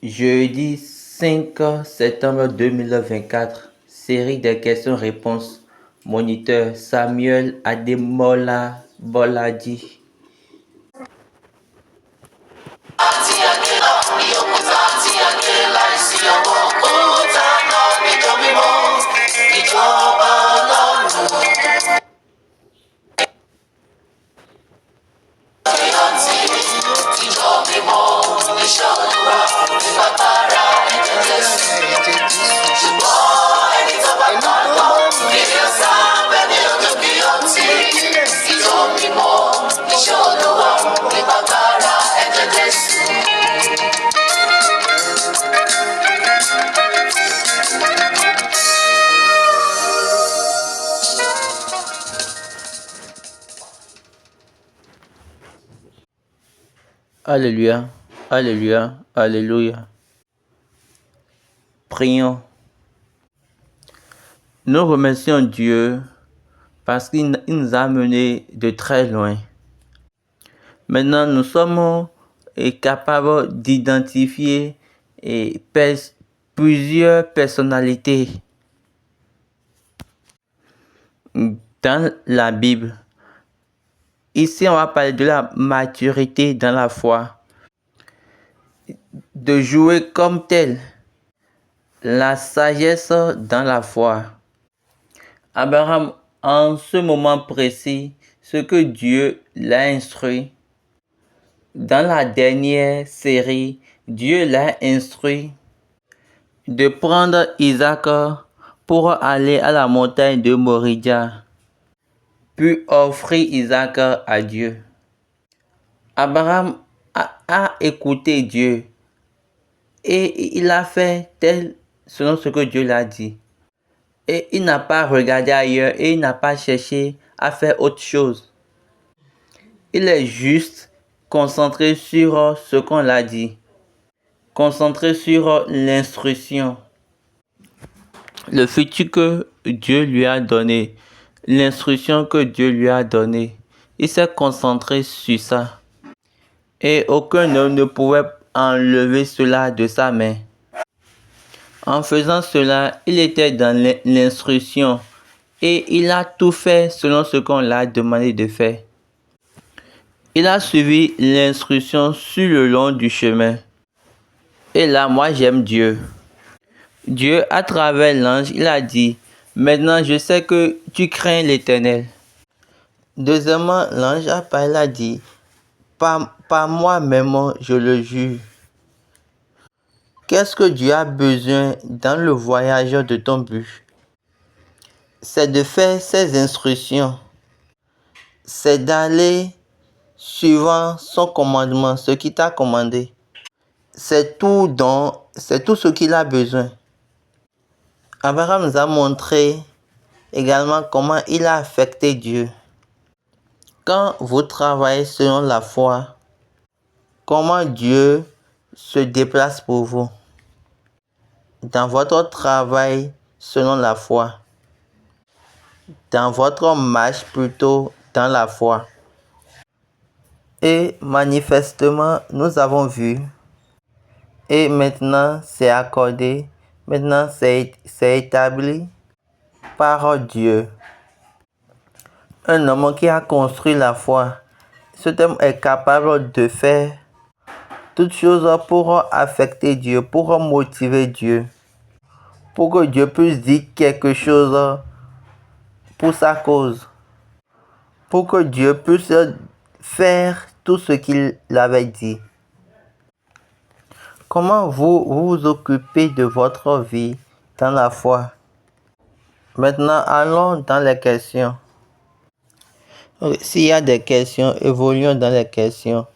Jeudi 5 septembre 2024, série de questions-réponses. Moniteur Samuel Ademola Boladi. Alléluia, Alléluia, Alléluia. Prions. Nous remercions Dieu parce qu'il nous a menés de très loin. Maintenant, nous sommes capables d'identifier plusieurs personnalités dans la Bible. Ici, on va parler de la maturité dans la foi, de jouer comme tel, la sagesse dans la foi. Abraham, en ce moment précis, ce que Dieu l'a instruit, dans la dernière série, Dieu l'a instruit de prendre Isaac pour aller à la montagne de Moriah, puis offrir Isaac à Dieu. Abraham a écouté Dieu et il a fait tel selon ce que Dieu l'a dit. Et il n'a pas regardé ailleurs et il n'a pas cherché à faire autre chose. Il est juste concentré sur ce qu'on l'a dit, concentré sur l'instruction, le futur que Dieu lui a donné, l'instruction que Dieu lui a donnée. Il s'est concentré sur ça. Et aucun homme ne pouvait enlever cela de sa main. En faisant cela, il était dans l'instruction et il a tout fait selon ce qu'on l'a demandé de faire. Il a suivi l'instruction sur le long du chemin. Et là, moi j'aime Dieu. Dieu, à travers l'ange, il a dit, maintenant je sais que tu crains l'Éternel. Deuxièmement, l'ange a dit, par moi-même, je le jure. Qu'est-ce que Dieu a besoin dans le voyage de ton but? C'est de faire ses instructions. C'est d'aller suivant son commandement, ce qu'il t'a commandé. C'est tout ce qu'il a besoin. Abraham nous a montré également comment il a affecté Dieu. Quand vous travaillez selon la foi, comment Dieu se déplace pour vous dans votre travail selon la foi, dans votre marche plutôt dans la foi. Et manifestement, nous avons vu, et maintenant c'est accordé, maintenant c'est établi par Dieu. Un homme qui a construit la foi, cet homme est capable de faire toutes choses pour affecter Dieu, pour motiver Dieu, pour que Dieu puisse dire quelque chose pour sa cause, pour que Dieu puisse faire tout ce qu'il avait dit. Comment vous vous occupez de votre vie dans la foi? Maintenant, allons dans les questions. S'il y a des questions, évoluons dans les questions.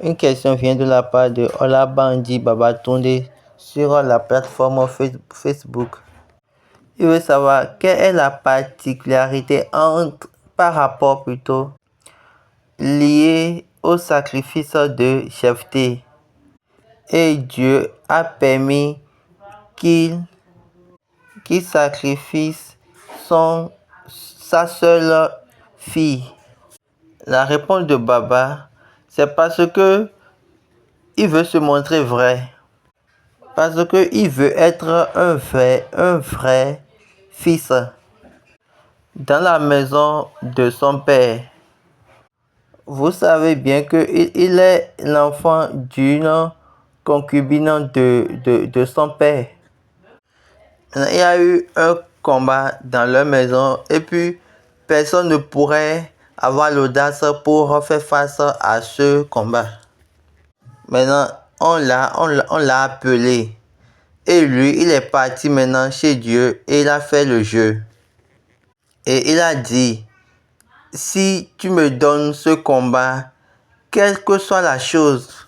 Une question vient de la part de Olabandi Babatunde sur la plateforme Facebook. Il veut savoir quelle est la particularité par rapport liée au sacrifice de Jephthé. Et Dieu a permis qu'il sacrifie sa seule fille. La réponse de Baba, c'est parce que il veut se montrer vrai. Parce qu'il veut être un vrai fils dans la maison de son père. Vous savez bien qu'il est l'enfant d'une concubine de son père. Il y a eu un combat dans leur maison et puis personne ne pourrait avoir l'audace pour faire face à ce combat. Maintenant, on l'a appelé. Et lui, il est parti maintenant chez Dieu et il a fait le jeu. Et il a dit, si tu me donnes ce combat, quelle que soit la chose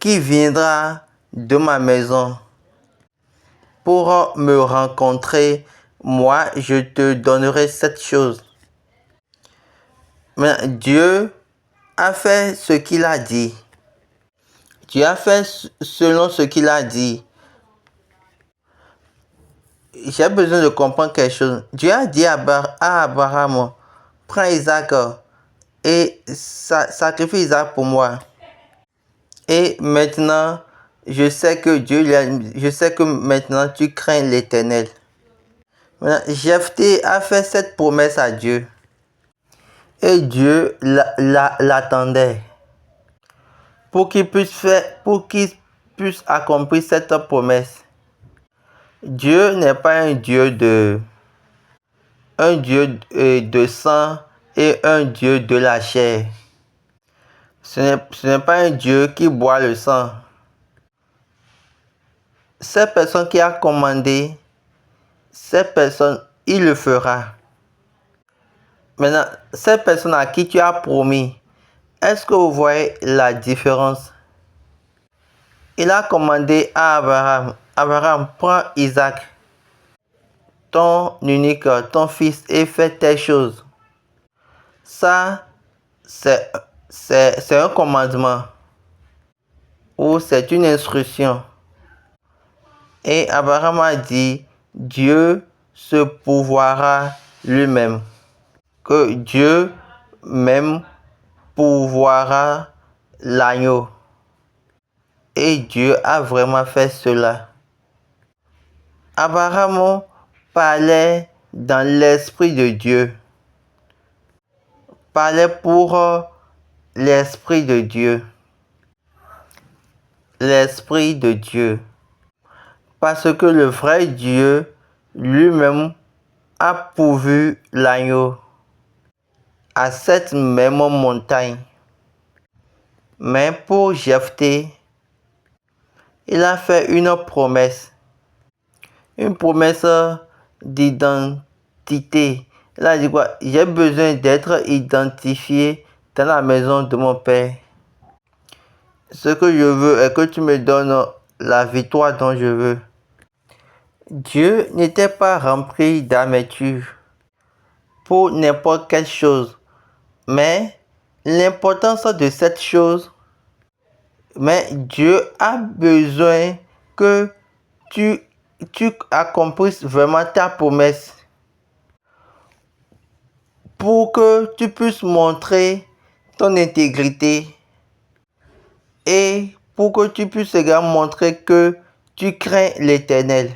qui viendra de ma maison pour me rencontrer, moi, je te donnerai cette chose. Mais Dieu a fait ce qu'il a dit. Dieu a fait selon ce qu'il a dit. J'ai besoin de comprendre quelque chose. Dieu a dit à Abraham, prends Isaac et sacrifie Isaac pour moi. Et maintenant, je sais que maintenant tu crains l'Éternel. Jephthé a fait cette promesse à Dieu. Et Dieu l'attendait pour qu'il puisse accomplir cette promesse. Dieu n'est pas un Dieu de sang et un Dieu de la chair. Ce n'est pas un Dieu qui boit le sang. Cette personne qui a commandé, cette personne, il le fera. Maintenant, cette personne à qui tu as promis, est-ce que vous voyez la différence? Il a commandé à Abraham, Abraham, prends Isaac, ton unique, ton fils, et fais telle chose. Ça, c'est un commandement ou c'est une instruction. Et Abraham a dit, Dieu se pourvoira lui-même. Que Dieu même pourvoira l'agneau. Et Dieu a vraiment fait cela. Abraham parlait dans l'esprit de Dieu. Parlait pour l'esprit de Dieu. L'esprit de Dieu. Parce que le vrai Dieu lui-même a pourvu l'agneau à cette même montagne. Mais pour Jephthé, il a fait une promesse d'identité. Il a dit quoi? J'ai besoin d'être identifié dans la maison de mon père. Ce que je veux est que tu me donnes la victoire dont je veux. Dieu n'était pas rempli d'amertume pour n'importe quelle chose, mais l'importance de cette chose, mais Dieu a besoin que tu accomplisses vraiment ta promesse pour que tu puisses montrer ton intégrité et pour que tu puisses également montrer que tu crains l'Éternel.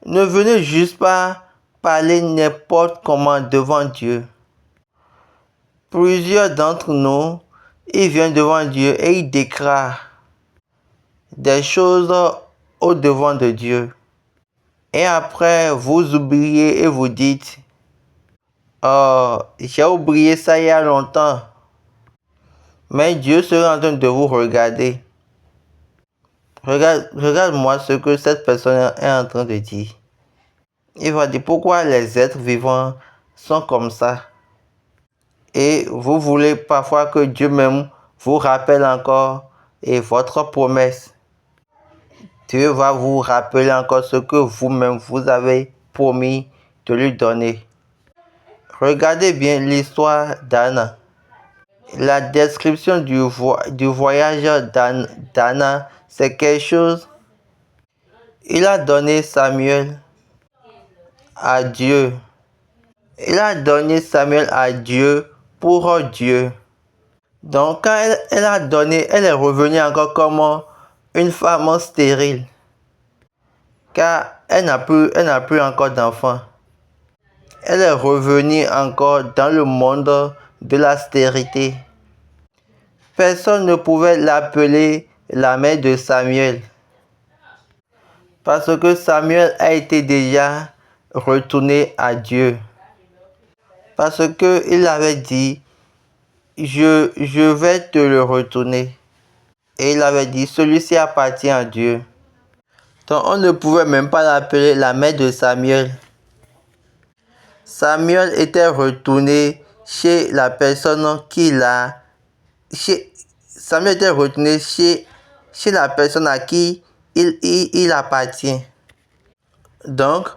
Ne venez juste pas parler n'importe comment devant Dieu. Plusieurs d'entre nous, ils viennent devant Dieu et ils déclarent des choses au devant de Dieu. Et après, vous oubliez et vous dites, oh, j'ai oublié ça il y a longtemps. Mais Dieu sera en train de vous regarder. Regarde-moi ce que cette personne est en train de dire. Il va dire pourquoi les êtres vivants sont comme ça. Et vous voulez parfois que Dieu même vous rappelle encore et votre promesse. Dieu va vous rappeler encore ce que vous-même vous avez promis de lui donner. Regardez bien l'histoire d'Anna. La description du voyage d'Anna, c'est quelque chose. Il a donné Samuel à Dieu. Il a donné Samuel à Dieu pour Dieu. Donc quand elle a donné, elle est revenue encore comme une femme stérile, car elle n'a plus encore d'enfants. Elle est revenue encore dans le monde de la stérilité. Personne ne pouvait l'appeler la mère de Samuel, parce que Samuel a été déjà retourné à Dieu. Parce qu'il avait dit, je vais te le retourner. Et il avait dit, celui-ci appartient à Dieu. Donc on ne pouvait même pas l'appeler la mère de Samuel. Samuel était retourné chez la personne qui l'a... Samuel était retourné chez la personne à qui il appartient. Donc,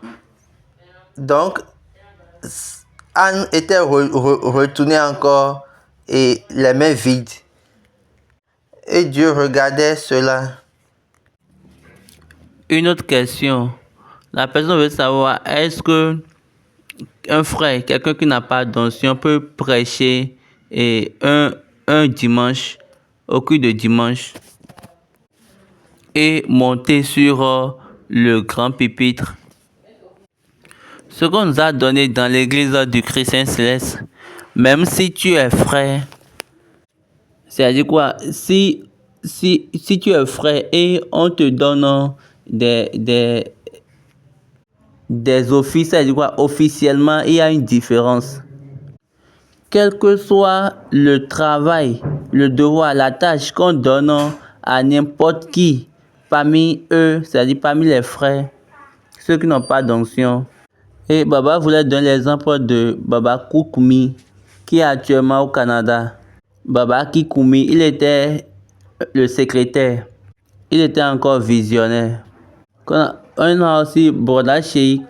Anne était retournée encore et les mains vides. Et Dieu regardait cela. Une autre question. La personne veut savoir, est-ce que un frère, quelqu'un qui n'a pas d'onction, peut prêcher un dimanche, au culte de dimanche, et monter sur le grand pupitre? Ce qu'on nous a donné dans l'église du Christ Céleste, même si tu es frère, c'est-à-dire quoi? Si tu es frère et on te donne des offices, c'est-à-dire quoi? Officiellement, il y a une différence. Quel que soit le travail, le devoir, la tâche qu'on donne à n'importe qui parmi eux, c'est-à-dire parmi les frères, ceux qui n'ont pas d'onction. Et Baba voulait donner l'exemple de Baba Koukoumi, qui est actuellement au Canada. Baba Kikoumi, il était le secrétaire. Il était encore visionnaire. On a aussi Broda Shei,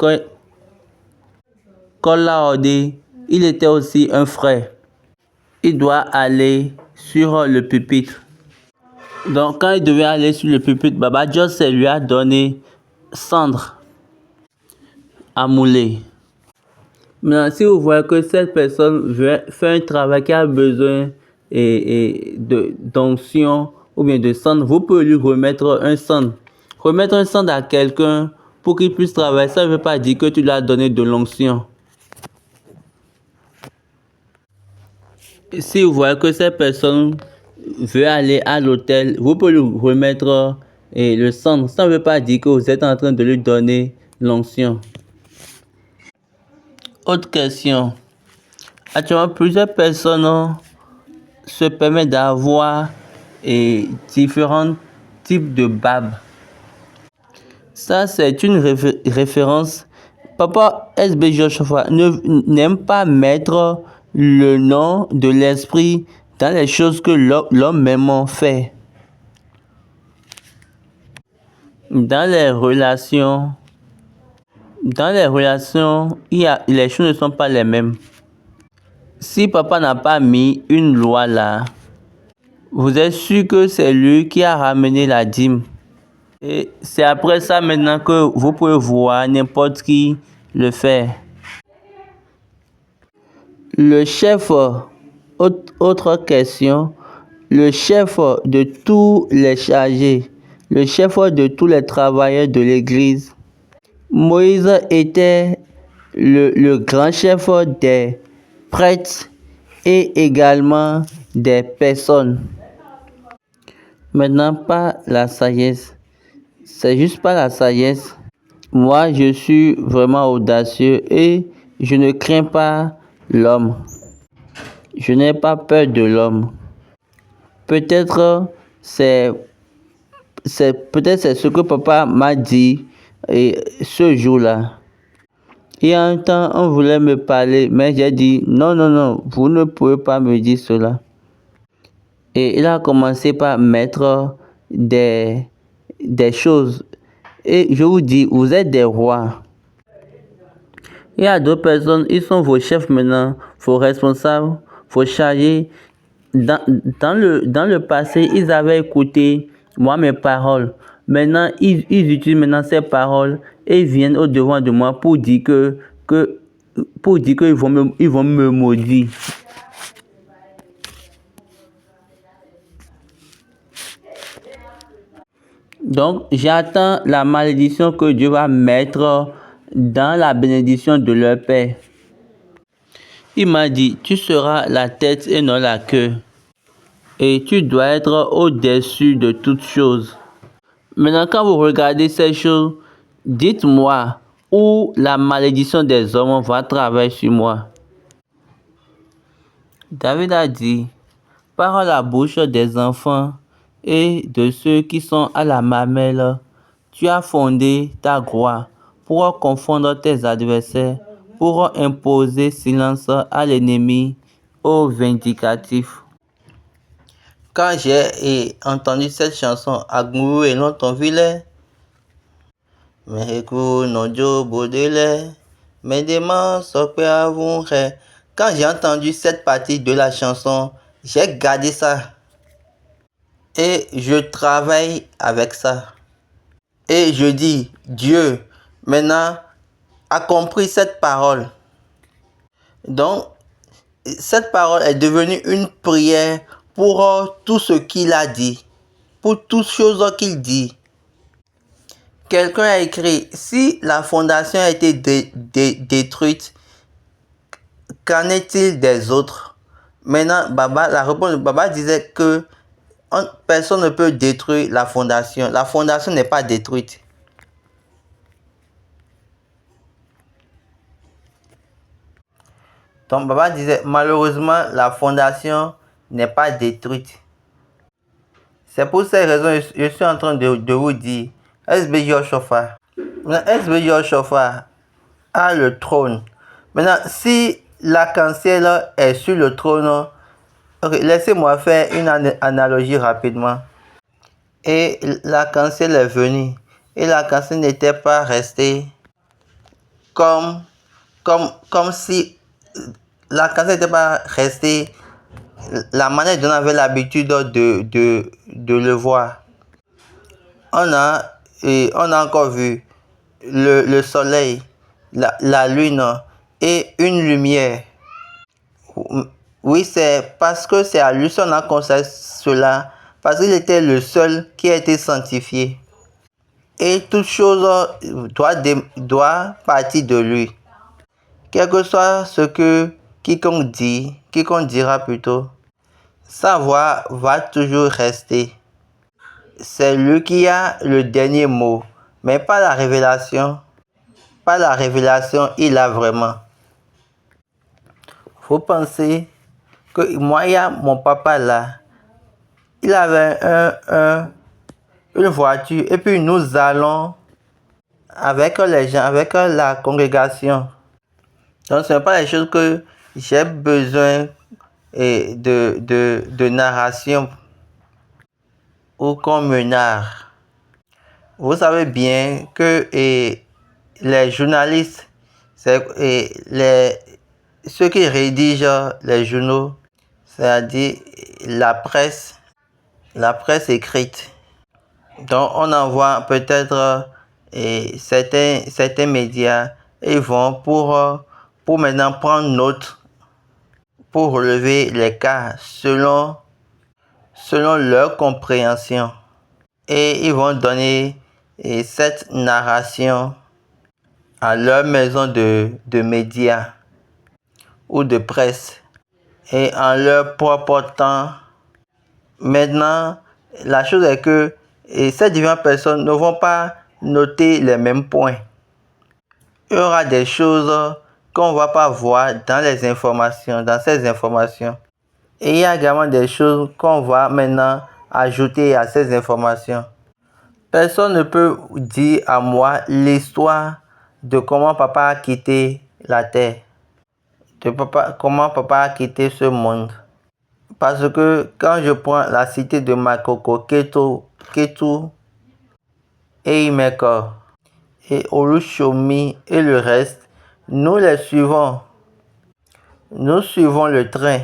Kola, il était aussi un frère. Il doit aller sur le pupitre. Donc quand il devait aller sur le pupitre, Baba Josse lui a donné cendre à mouler. Maintenant, si vous voyez que cette personne fait un travail qui a besoin d'onction ou bien de cendre, vous pouvez lui remettre un cendre. Remettre un cendre à quelqu'un pour qu'il puisse travailler, ça ne veut pas dire que tu lui as donné de l'onction. Si vous voyez que cette personne veut aller à l'hôtel, vous pouvez lui remettre le cendre. Ça ne veut pas dire que vous êtes en train de lui donner l'onction. Autre question. Actuellement, plusieurs personnes se permettent d'avoir différents types de barbes. Ça, c'est une référence. Papa SB Joshua n'aime pas mettre le nom de l'esprit dans les choses que l'homme même fait. Dans les relations, les choses ne sont pas les mêmes. Si papa n'a pas mis une loi là, vous êtes sûr que c'est lui qui a ramené la dîme. Et c'est après ça maintenant que vous pouvez voir n'importe qui le faire. Le chef, autre question, le chef de tous les chargés, le chef de tous les travailleurs de l'église. Moïse était le grand chef des prêtres et également des personnes. Maintenant, pas la sagesse. C'est juste pas la sagesse. Moi, je suis vraiment audacieux et je ne crains pas l'homme. Je n'ai pas peur de l'homme. Peut-être c'est ce que papa m'a dit ce jour-là. Et en un temps, on voulait me parler, mais j'ai dit non, vous ne pouvez pas me dire cela. Et il a commencé par mettre des choses. Et je vous dis, vous êtes des rois. Il y a d'autres personnes, ils sont vos chefs maintenant, vos responsables, vos chargés. Dans le passé, ils avaient écouté moi mes paroles. Maintenant, ils utilisent maintenant ces paroles et ils viennent au devant de moi pour dire qu'ils vont me maudire. Donc, j'attends la malédiction que Dieu va mettre dans la bénédiction de leur père. Il m'a dit, tu seras la tête et non la queue. Et tu dois être au-dessus de toutes choses. Maintenant, quand vous regardez ces choses, dites-moi où la malédiction des hommes va travailler sur moi. David a dit, par la bouche des enfants et de ceux qui sont à la mamelle, tu as fondé ta gloire pour confondre tes adversaires, pour imposer silence à l'ennemi, au vindicatif. Quand j'ai entendu cette chanson, Agmou et non ton vilain, mais non Joe Baudelaire, mais des quand j'ai entendu cette partie de la chanson, j'ai gardé ça. Et je travaille avec ça. Et je dis, Dieu, maintenant, a compris cette parole. Donc, cette parole est devenue une prière pour tout ce qu'il a dit, pour toutes choses qu'il dit. Quelqu'un a écrit, si la fondation a été détruite, qu'en est-il des autres? Maintenant, la réponse de Baba disait que personne ne peut détruire la fondation. La fondation n'est pas détruite. Donc Baba disait, malheureusement, la fondation n'est pas détruite. C'est pour ces raisons que je suis en train de vous dire, SB Yoshofa. SB Yoshofa a le trône. Maintenant, si l'arc-en-ciel est sur le trône, laissez-moi faire une analogie rapidement. Et l'arc-en-ciel est venu. Et l'arc-en-ciel n'était pas resté comme si l'arc-en-ciel n'était pas resté la manière dont on avait l'habitude de le voir. On a encore vu le soleil, la lune et une lumière. Oui, c'est parce que c'est à lui qu'on a constaté cela, parce qu'il était le seul qui a été sanctifié. Et toute chose doit partir de lui. Quel que soit ce que quiconque dira plutôt, sa voix va toujours rester. C'est lui qui a le dernier mot, mais pas la révélation. Pas la révélation, il a vraiment. Faut penser que moi, il y a mon papa là. Il avait une voiture et puis nous allons avec les gens, avec la congrégation. Donc, ce n'est pas les choses que j'ai besoin de narration ou qu'on me narre. Vous savez bien que les journalistes, ceux qui rédigent les journaux, c'est-à-dire la presse écrite. Donc, on envoie peut-être certains médias et ils vont pour maintenant prendre note pour relever les cas selon leur compréhension. Et ils vont donner cette narration à leur maison de médias ou de presse et en leur propre temps. Maintenant, la chose est que ces différentes personnes ne vont pas noter les mêmes points. Il y aura des choses qu'on ne va pas voir dans ces informations. Et il y a également des choses qu'on va maintenant ajouter à ces informations. Personne ne peut dire à moi l'histoire de comment papa a quitté la terre, comment papa a quitté ce monde. Parce que quand je prends la cité de Makoko, Ketu et Imeko et Oluchomi et le reste, nous les suivons. Nous suivons le train.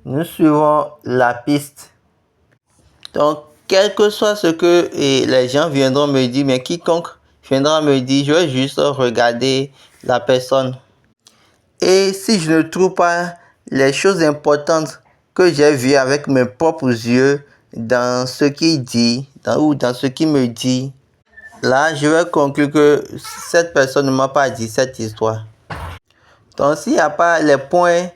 Nous suivons la piste. Donc, quel que soit ce que les gens viendront me dire, mais quiconque viendra me dire, je vais juste regarder la personne. Et si je ne trouve pas les choses importantes que j'ai vues avec mes propres yeux dans ce qu'il dit, ou dans ce qu'il me dit, là, je vais conclure que cette personne ne m'a pas dit cette histoire. Donc, s'il n'y a pas les points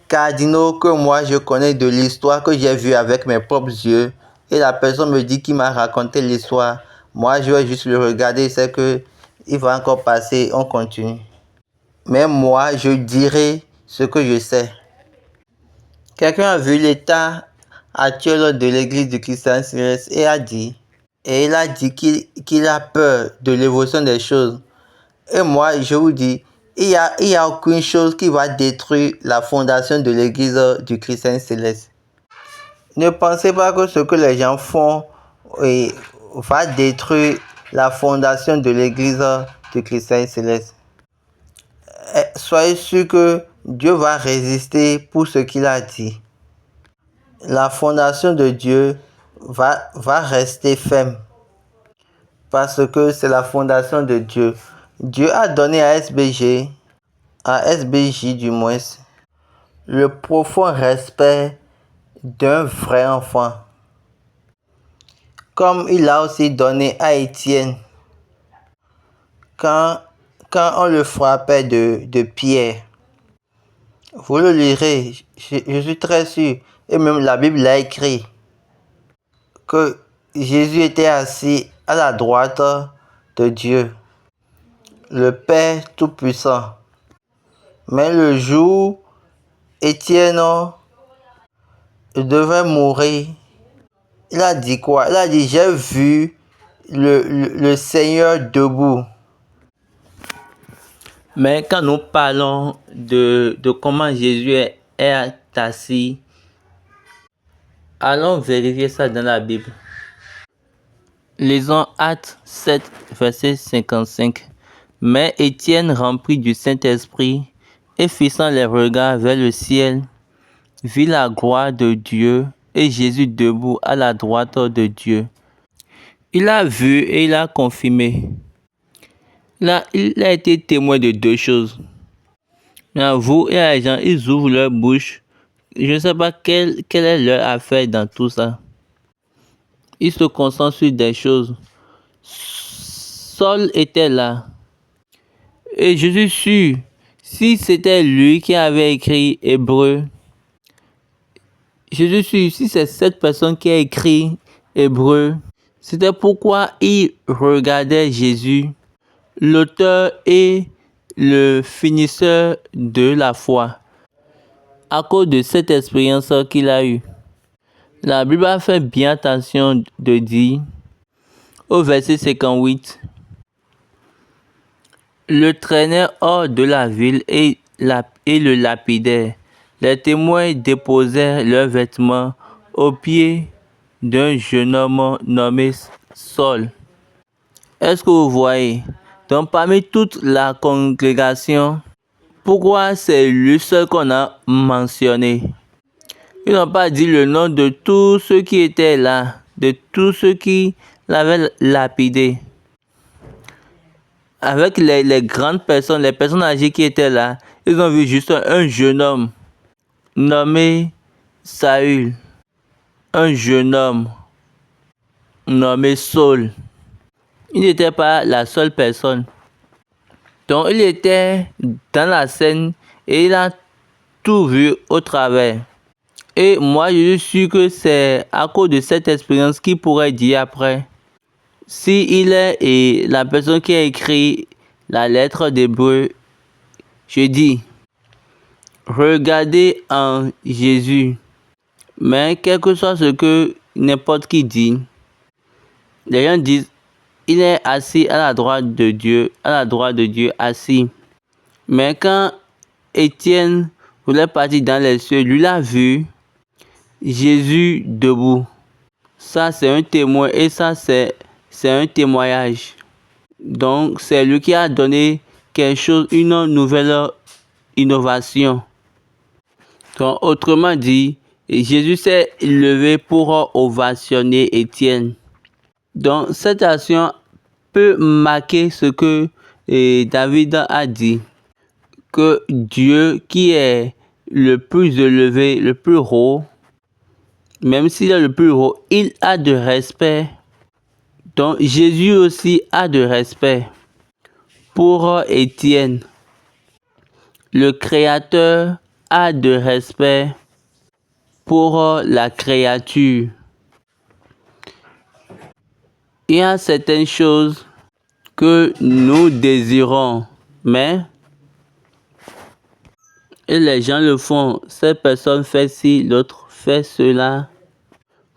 cardinaux que moi je connais de l'histoire que j'ai vue avec mes propres yeux, et la personne me dit qu'il m'a raconté l'histoire, moi je vais juste le regarder, c'est que il va encore passer, on continue. Mais moi, je dirai ce que je sais. Quelqu'un a vu l'état actuel de l'église du Christian Céleste et il a dit qu'il a peur de l'évolution des choses. Et moi, je vous dis, il y a aucune chose qui va détruire la fondation de l'église du Christian Céleste. Ne pensez pas que ce que les gens font va détruire la fondation de l'église du Christian Céleste. Soyez sûr que Dieu va résister pour ce qu'il a dit. La fondation de Dieu va rester ferme parce que c'est la fondation de Dieu. Dieu a donné à SBJ du moins, le profond respect d'un vrai enfant. Comme il a aussi donné à Étienne quand on le frappait de pierre. Vous le lirez, je suis très sûr, et même la Bible l'a écrit, que Jésus était assis à la droite de Dieu, le Père Tout-Puissant. Mais le jour, Étienne devait mourir, il a dit quoi? Il a dit, j'ai vu le Seigneur debout. Mais quand nous parlons de comment Jésus est assis, allons vérifier ça dans la Bible. Lisons Actes 7, verset 55. Mais Étienne, rempli du Saint-Esprit, et fixant les regards vers le ciel, vit la gloire de Dieu et Jésus debout à la droite de Dieu. Il a vu et il a confirmé. Là, il a été témoin de deux choses. Là, vous et les gens, ils ouvrent leur bouche. Je ne sais pas quelle est leur affaire dans tout ça. Ils se concentrent sur des choses. Saul était là. Et je suis sûr, si c'était lui qui avait écrit Hébreu, je suis sûr, si c'est cette personne qui a écrit Hébreu, c'était pourquoi il regardait Jésus, l'auteur et le finisseur de la foi, à cause de cette expérience qu'il a eue. La Bible a fait bien attention de dire, au verset 58, le traînait hors de la ville et le lapidait. Les témoins déposèrent leurs vêtements aux pieds d'un jeune homme nommé Saul. Est-ce que vous voyez? Donc parmi toute la congrégation, pourquoi c'est lui seul qu'on a mentionné? Ils n'ont pas dit le nom de tous ceux qui étaient là, de tous ceux qui l'avaient lapidé. Avec les grandes personnes, les personnes âgées qui étaient là, ils ont vu juste un jeune homme nommé Saül, un jeune homme nommé Saul. Il n'était pas la seule personne. Donc il était dans la scène et il a tout vu au travers. Et moi je suis sûr que c'est à cause de cette expérience qu'il pourrait dire après, si il est la personne qui a écrit la lettre d'Hébreu, je dis, regardez en Jésus. Mais quel que soit ce que n'importe qui dit, les gens disent, il est assis à la droite de Dieu, assis. Mais quand Étienne voulait partir dans les cieux, lui l'a vu Jésus debout. Ça, c'est un témoin et ça, c'est un témoignage. Donc, c'est lui qui a donné quelque chose, une nouvelle innovation. Donc, autrement dit, Jésus s'est levé pour ovationner Étienne. Donc, cette action peut marquer ce que David a dit, que Dieu qui est le plus élevé, le plus haut, même s'il est le plus haut, il a de respect. Donc Jésus aussi a de respect pour Étienne. Le Créateur a de respect pour la créature. Il y a certaines choses que nous désirons, mais et les gens le font. Cette personne fait ci, l'autre fait cela.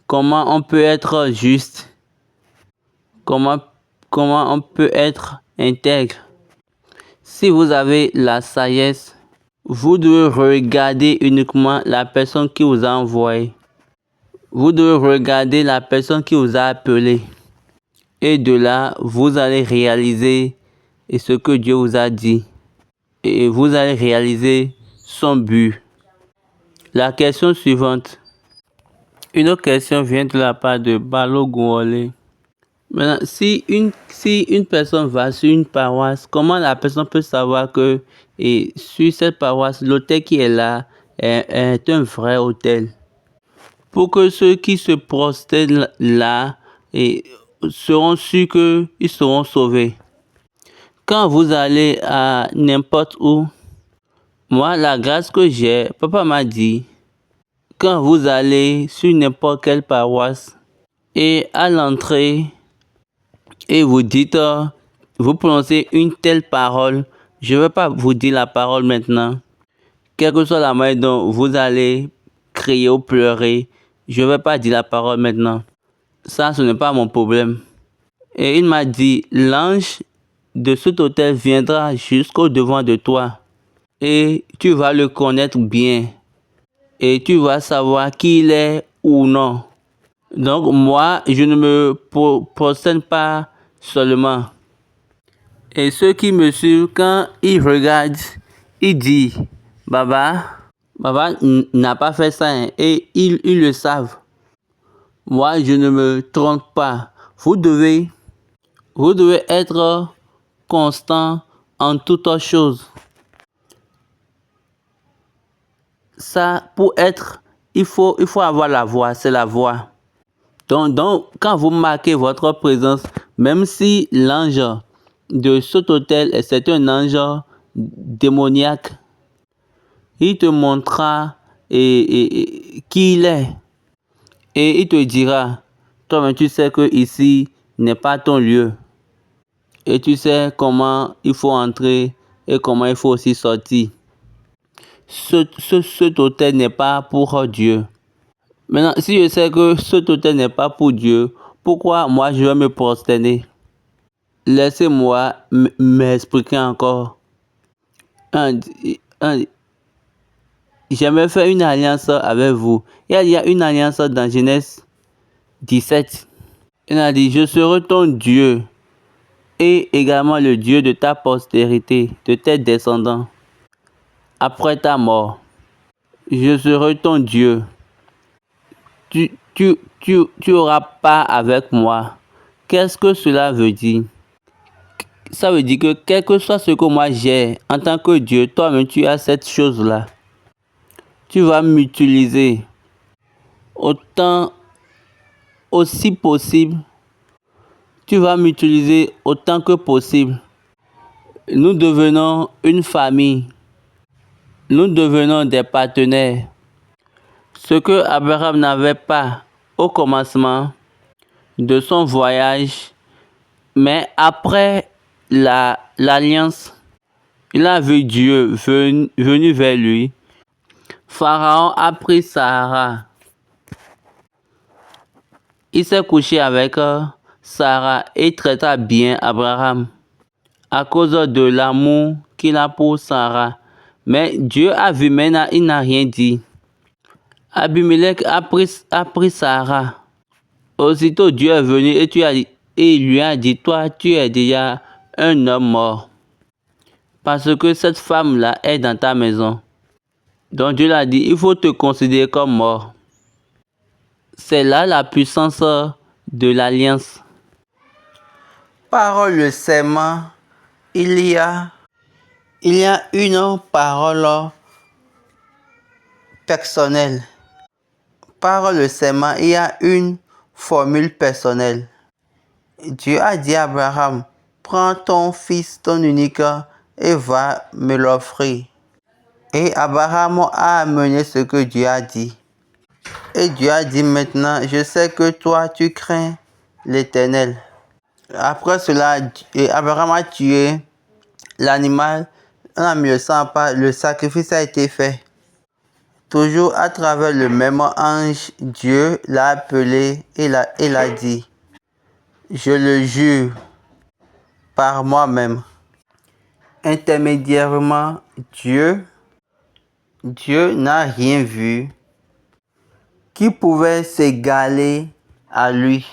Comment on peut être juste? Comment on peut être intègre? Si vous avez la sagesse, vous devez regarder uniquement la personne qui vous a envoyé. Vous devez regarder la personne qui vous a appelé. Et de là, vous allez réaliser ce que Dieu vous a dit. Et vous allez réaliser son but. La question suivante. Une autre question vient de la part de Balo Gouolé. Maintenant, si une personne va sur une paroisse, comment la personne peut savoir que sur cette paroisse, l'autel qui est là est un vrai autel? Pour que ceux qui se prosternent là seront sûrs qu'ils seront sauvés. Quand vous allez à n'importe où, moi, la grâce que j'ai, papa m'a dit, quand vous allez sur n'importe quelle paroisse et à l'entrée, et vous dites, vous prononcez une telle parole, je ne vais pas vous dire la parole maintenant. Quelle que soit la manière dont vous allez crier ou pleurer, je ne vais pas dire la parole maintenant. Ça, ce n'est pas mon problème. Et il m'a dit, l'ange de cet autel viendra jusqu'au devant de toi. Et tu vas le connaître bien. Et tu vas savoir qui il est ou non. Donc moi, je ne me prosterne pas seulement. Et ceux qui me suivent, quand ils regardent, ils disent, Baba n'a pas fait ça, hein, et ils le savent. Moi, je ne me trompe pas. Vous devez être constant en toutes choses. Ça, pour être, il faut avoir la voix, c'est la voix. Donc, quand vous marquez votre présence, même si l'ange de cet autel, c'est un ange démoniaque, il te montrera qui il est. Et il te dira, toi-même tu sais que ici n'est pas ton lieu. Et tu sais comment il faut entrer et comment il faut aussi sortir. Cet autel n'est pas pour Dieu. Maintenant, si je sais que cet autel n'est pas pour Dieu, pourquoi moi je vais me prosterner? Laissez-moi m'expliquer encore. J'aimerais faire une alliance avec vous. Il y a une alliance dans Genèse 17. Il a dit, je serai ton Dieu et également le Dieu de ta postérité, de tes descendants. Après ta mort, je serai ton Dieu. Tu auras pas avec moi. Qu'est-ce que cela veut dire? Ça veut dire que quel que soit ce que moi j'ai en tant que Dieu, toi-même tu as cette chose-là. Tu vas m'utiliser aussi possible. Tu vas m'utiliser autant que possible. Nous devenons une famille. Nous devenons des partenaires. Ce que Abraham n'avait pas au commencement de son voyage, mais après l'alliance, il a vu Dieu venu vers lui. Pharaon a pris Sarah. Il s'est couché avec Sarah et traita bien Abraham à cause de l'amour qu'il a pour Sarah. Mais Dieu a vu maintenant, il n'a rien dit. Abimelech a pris Sarah. Aussitôt Dieu est venu et lui a dit, toi tu es déjà un homme mort. Parce que cette femme-là est dans ta maison. Donc Dieu l'a dit, il faut te considérer comme mort. C'est là la puissance de l'alliance. Par le serment, il y a une parole personnelle. par le serment, il y a une formule personnelle. Dieu a dit à Abraham, prends ton fils, ton unique, et va me l'offrir. Et Abraham a amené ce que Dieu a dit. Et Dieu a dit maintenant, je sais que toi, tu crains l'Éternel. Après cela, Abraham a tué l'animal, on a mis le sang, le sacrifice a été fait. Toujours à travers le même ange, Dieu l'a appelé et l'a dit, je le jure par moi-même. Intermédiairement, Dieu n'a rien vu qui pouvait s'égaler à lui.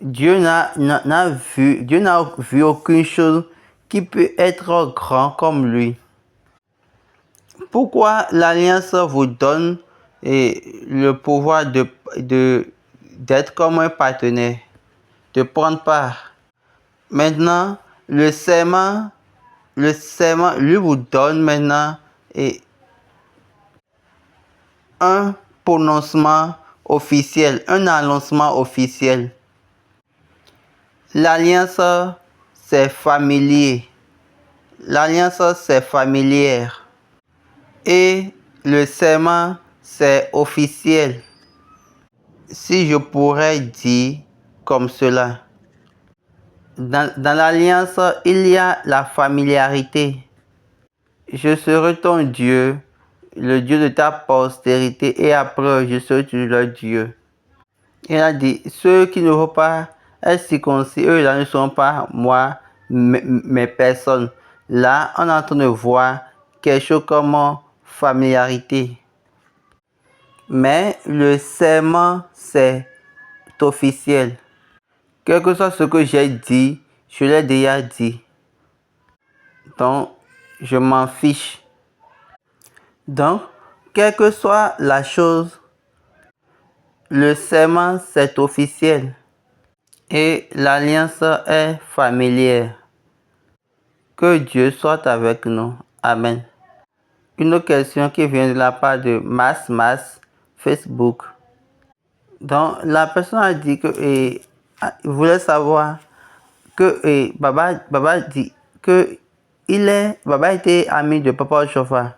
Dieu n'a vu aucune chose qui peut être grand comme lui. Pourquoi l'Alliance vous donne le pouvoir d'être comme un partenaire, de prendre part? Maintenant, le serment lui vous donne maintenant un prononcement officiel, un annoncement officiel. L'alliance, c'est familier. L'alliance, c'est familière. Et le serment, c'est officiel. Si je pourrais dire comme cela. Dans l'alliance, il y a la familiarité. Je serai ton Dieu, le Dieu de ta postérité, et après je serai toujours leur Dieu. Il a dit, ceux qui ne vont pas être circoncis, eux là ne sont pas moi, mes personnes. Là, on est en train de voir quelque chose comme familiarité. Mais le serment, c'est officiel. Quel que soit ce que j'ai dit, je l'ai déjà dit. Donc, je m'en fiche. Donc, quelle que soit la chose, le serment, c'est officiel. Et l'alliance est familière. Que Dieu soit avec nous. Amen. Une autre question qui vient de la part de Mas Facebook. Donc, la personne a dit que il voulait savoir que Baba dit que Baba était ami de Papa Ochofa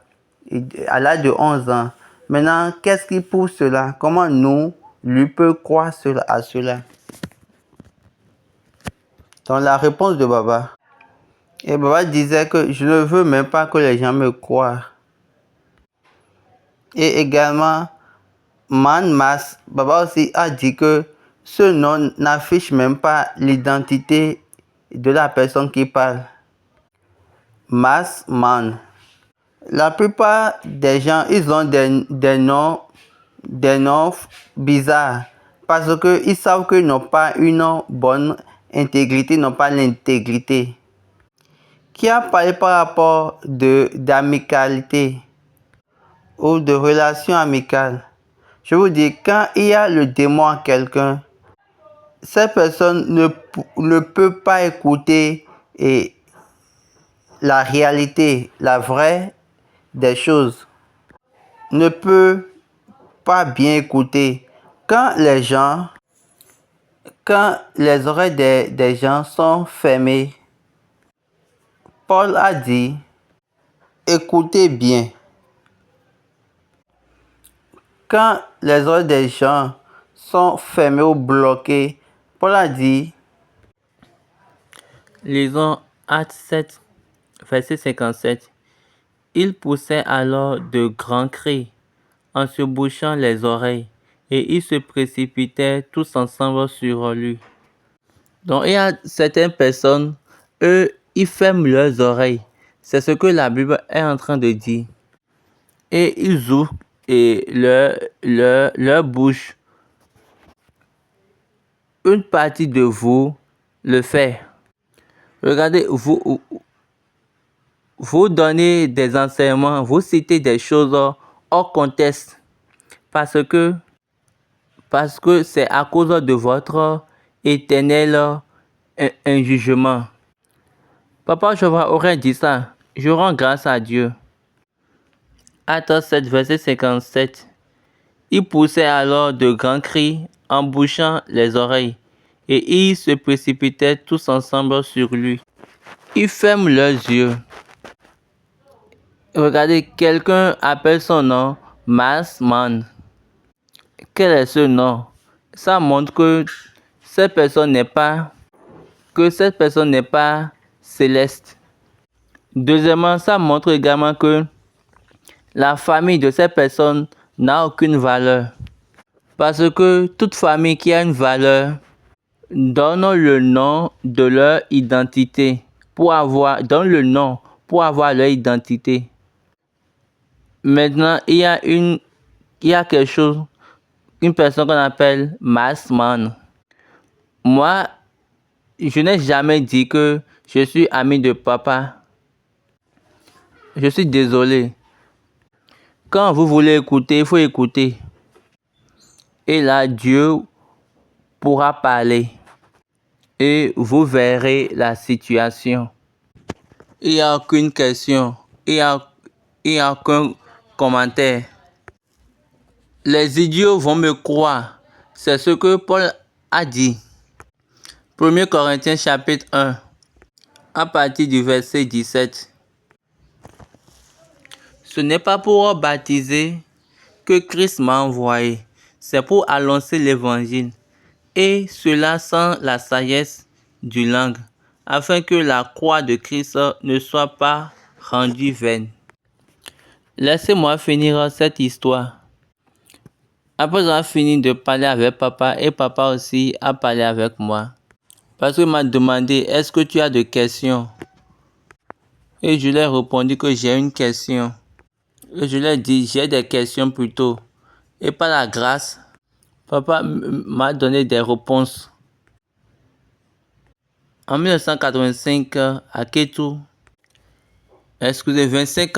à l'âge de 11 ans. Maintenant, qu'est-ce qui pousse cela? Comment nous, lui, peut croire à cela? Donc, la réponse de Baba. Et Baba disait que je ne veux même pas que les gens me croient. Et également, Baba aussi a dit que ce nom n'affiche même pas l'identité de la personne qui parle. Man. La plupart des gens, ils ont des noms bizarres parce qu'ils savent qu'ils n'ont pas une bonne intégrité, n'ont pas l'intégrité. Qui a parlé par rapport d'amicalité ou de relation amicale? Je vous dis, quand il y a le démon en quelqu'un, cette personne ne peut pas écouter la réalité, la vraie des choses. Ne peut pas bien écouter. Quand les oreilles des gens sont fermées, Paul a dit, écoutez bien. Quand les oreilles des gens sont fermées ou bloquées, Paul a dit, lisons Actes 7, verset 57. Ils poussaient alors de grands cris en se bouchant les oreilles et ils se précipitaient tous ensemble sur lui. Donc il y a certaines personnes, eux, ils ferment leurs oreilles. C'est ce que la Bible est en train de dire. Et ils ouvrent leur bouche. Une partie de vous le fait. Regardez, vous donnez des enseignements, vous citez des choses hors contexte parce que c'est à cause de votre éternel un jugement. Papa Ochofa aurait dit ça. Je rends grâce à Dieu. Acte 7, verset 57. Il poussait alors de grands cris en bouchant les oreilles, et ils se précipitaient tous ensemble sur lui. Ils ferment leurs yeux. Regardez, quelqu'un appelle son nom Marsman. Quel est ce nom? Ça montre que cette personne n'est pas céleste. Deuxièmement, ça montre également que la famille de cette personne n'a aucune valeur. Parce que toute famille qui a une valeur donne le nom de leur identité donne le nom pour avoir leur identité. Maintenant, il y a quelque chose, une personne qu'on appelle Marsman. Moi, je n'ai jamais dit que je suis ami de papa. Je suis désolé. Quand vous voulez écouter, il faut écouter. Et là, Dieu pourra parler. Et vous verrez la situation. Il n'y a aucune question. Il n'y a aucun commentaire. Les idiots vont me croire. C'est ce que Paul a dit. 1 Corinthiens chapitre 1, à partir du verset 17. Ce n'est pas pour baptiser que Christ m'a envoyé. C'est pour annoncer l'évangile. Et cela sans la sagesse du langue, afin que la croix de Christ ne soit pas rendue vaine. Laissez-moi finir cette histoire. Après avoir fini de parler avec papa, et papa aussi a parlé avec moi. Parce qu'il m'a demandé, est-ce que tu as des questions? Et je lui ai répondu que j'ai une question. Et je lui ai dit, j'ai des questions plutôt. Et par la grâce, papa m'a donné des réponses. En 1985, à Kétou, 25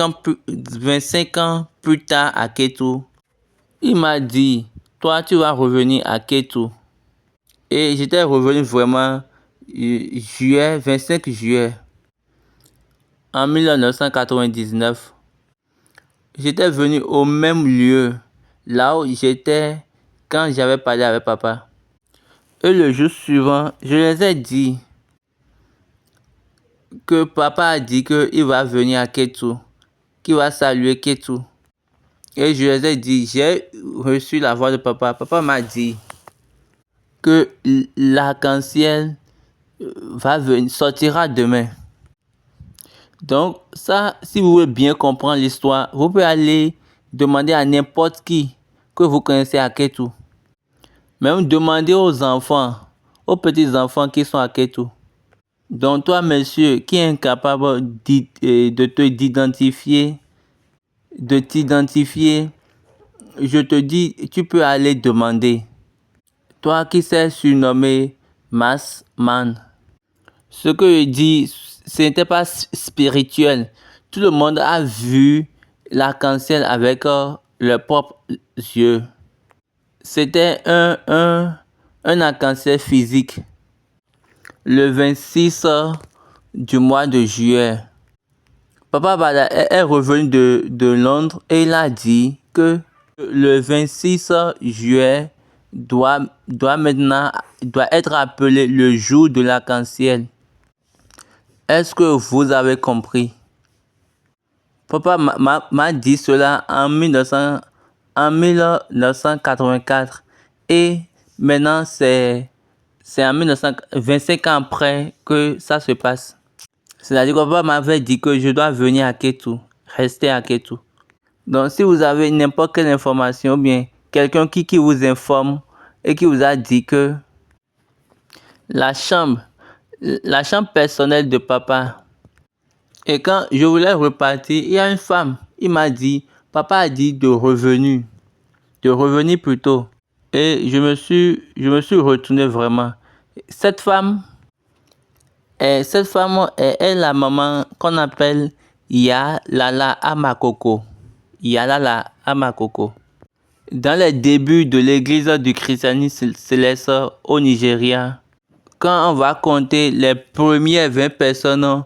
ans plus tard à Kétou, il m'a dit, toi tu vas revenir à Kétou. Et j'étais revenu vraiment 25 juillet en 1999. J'étais venu au même lieu, là où j'étais quand j'avais parlé avec papa. Et le jour suivant, je les ai dit que papa a dit qu'il va venir à Kétou, qu'il va saluer Kétou. Et je les ai dit, j'ai reçu la voix de papa. Papa m'a dit que l'arc-en-ciel sortira demain. Donc ça, si vous voulez bien comprendre l'histoire, vous pouvez aller demander à n'importe qui que vous connaissez à Kétou. Même demander aux enfants, aux petits-enfants qui sont à Kétou. Donc toi, monsieur, qui est incapable d'identifier, je te dis, tu peux aller demander. Toi qui sais surnommer Marsman. Ce que je dis, ce n'était pas spirituel. Tout le monde a vu l'arc-en-ciel avec leurs propres yeux. C'était un arc-en-ciel physique. Le 26 du mois de juillet. Papa Bada est revenu de Londres et il a dit que le 26 juillet doit être appelé le jour de l'arc-en-ciel. Est-ce que vous avez compris? Papa m'a dit cela en 1984 et maintenant c'est en 25 ans après que ça se passe. C'est-à-dire que papa m'avait dit que je dois venir à Kétou, rester à Kétou. Donc si vous avez n'importe quelle information ou bien quelqu'un qui vous informe et qui vous a dit que la chambre personnelle de papa, et quand je voulais repartir, il y a une femme, il m'a dit, papa a dit de revenir plus tôt. Et je me suis retourné vraiment. Cette femme est la maman qu'on appelle Yalala Amakoko. Yalala Amakoko. Dans les débuts de l'église du christianisme céleste au Nigeria, quand on va compter les premières 20 personnes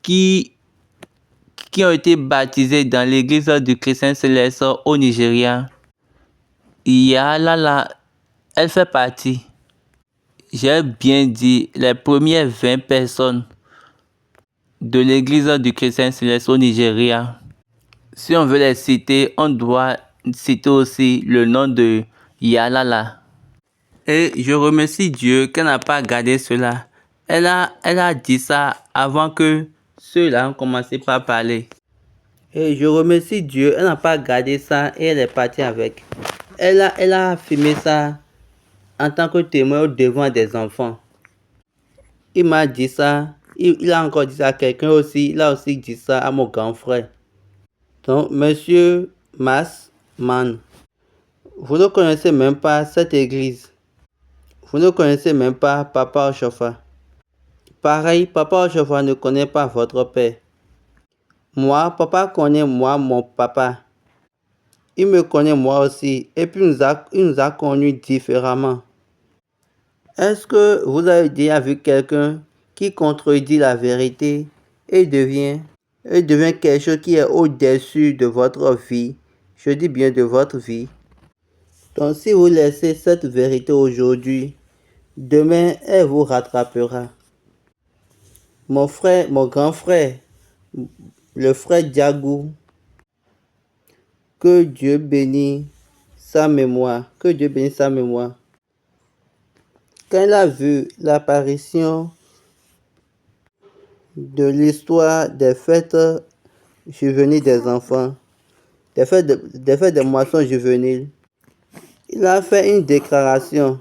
qui ont été baptisées dans l'église du christianisme céleste au Nigeria, Yalala, elle fait partie, j'ai bien dit, les premières 20 personnes de l'église du Chrétien Céleste au Nigeria. Si on veut les citer, on doit citer aussi le nom de Yalala. Et je remercie Dieu qu'elle n'a pas gardé cela. Elle a dit ça avant que ceux-là ont commencé par parler. Et je remercie Dieu, elle n'a pas gardé ça et elle est partie avec. Elle a filmé ça en tant que témoin devant des enfants. Il m'a dit ça, il a encore dit ça à quelqu'un aussi, il a aussi dit ça à mon grand frère. Donc, monsieur Massman, vous ne connaissez même pas cette église. Vous ne connaissez même pas Papa Oshofa. Pareil, Papa Oshofa ne connaît pas votre père. Moi, papa connaît moi, mon papa. Il me connaît moi aussi. Et puis il nous a connus différemment. Est-ce que vous avez déjà vu quelqu'un qui contredit la vérité et devient quelque chose qui est au-dessus de votre vie? Je dis bien de votre vie. Donc si vous laissez cette vérité aujourd'hui, demain elle vous rattrapera. Mon frère, mon grand frère, le frère Diagou, que Dieu bénisse sa mémoire, que Dieu bénisse sa mémoire. Quand il a vu l'apparition de l'histoire des fêtes juvéniles des enfants, des fêtes de moissons juvéniles, il a fait une déclaration.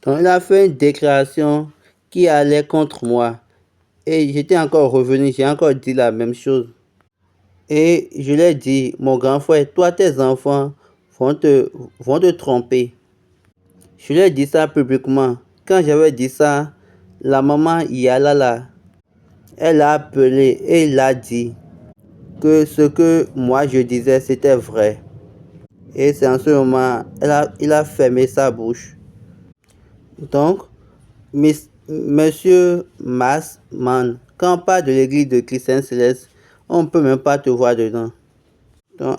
Donc, il a fait une déclaration qui allait contre moi. Et j'étais encore revenu, j'ai encore dit la même chose. Et je lui ai dit, mon grand frère, toi, tes enfants vont te tromper. Je lui ai dit ça publiquement. Quand j'avais dit ça, la maman Yalala, elle a appelé et il a dit que ce que moi je disais, c'était vrai. Et c'est en ce moment, il a fermé sa bouche. Donc, monsieur Massman, quand on parle de l'église de Chrétien Céleste, on ne peut même pas te voir dedans. Donc,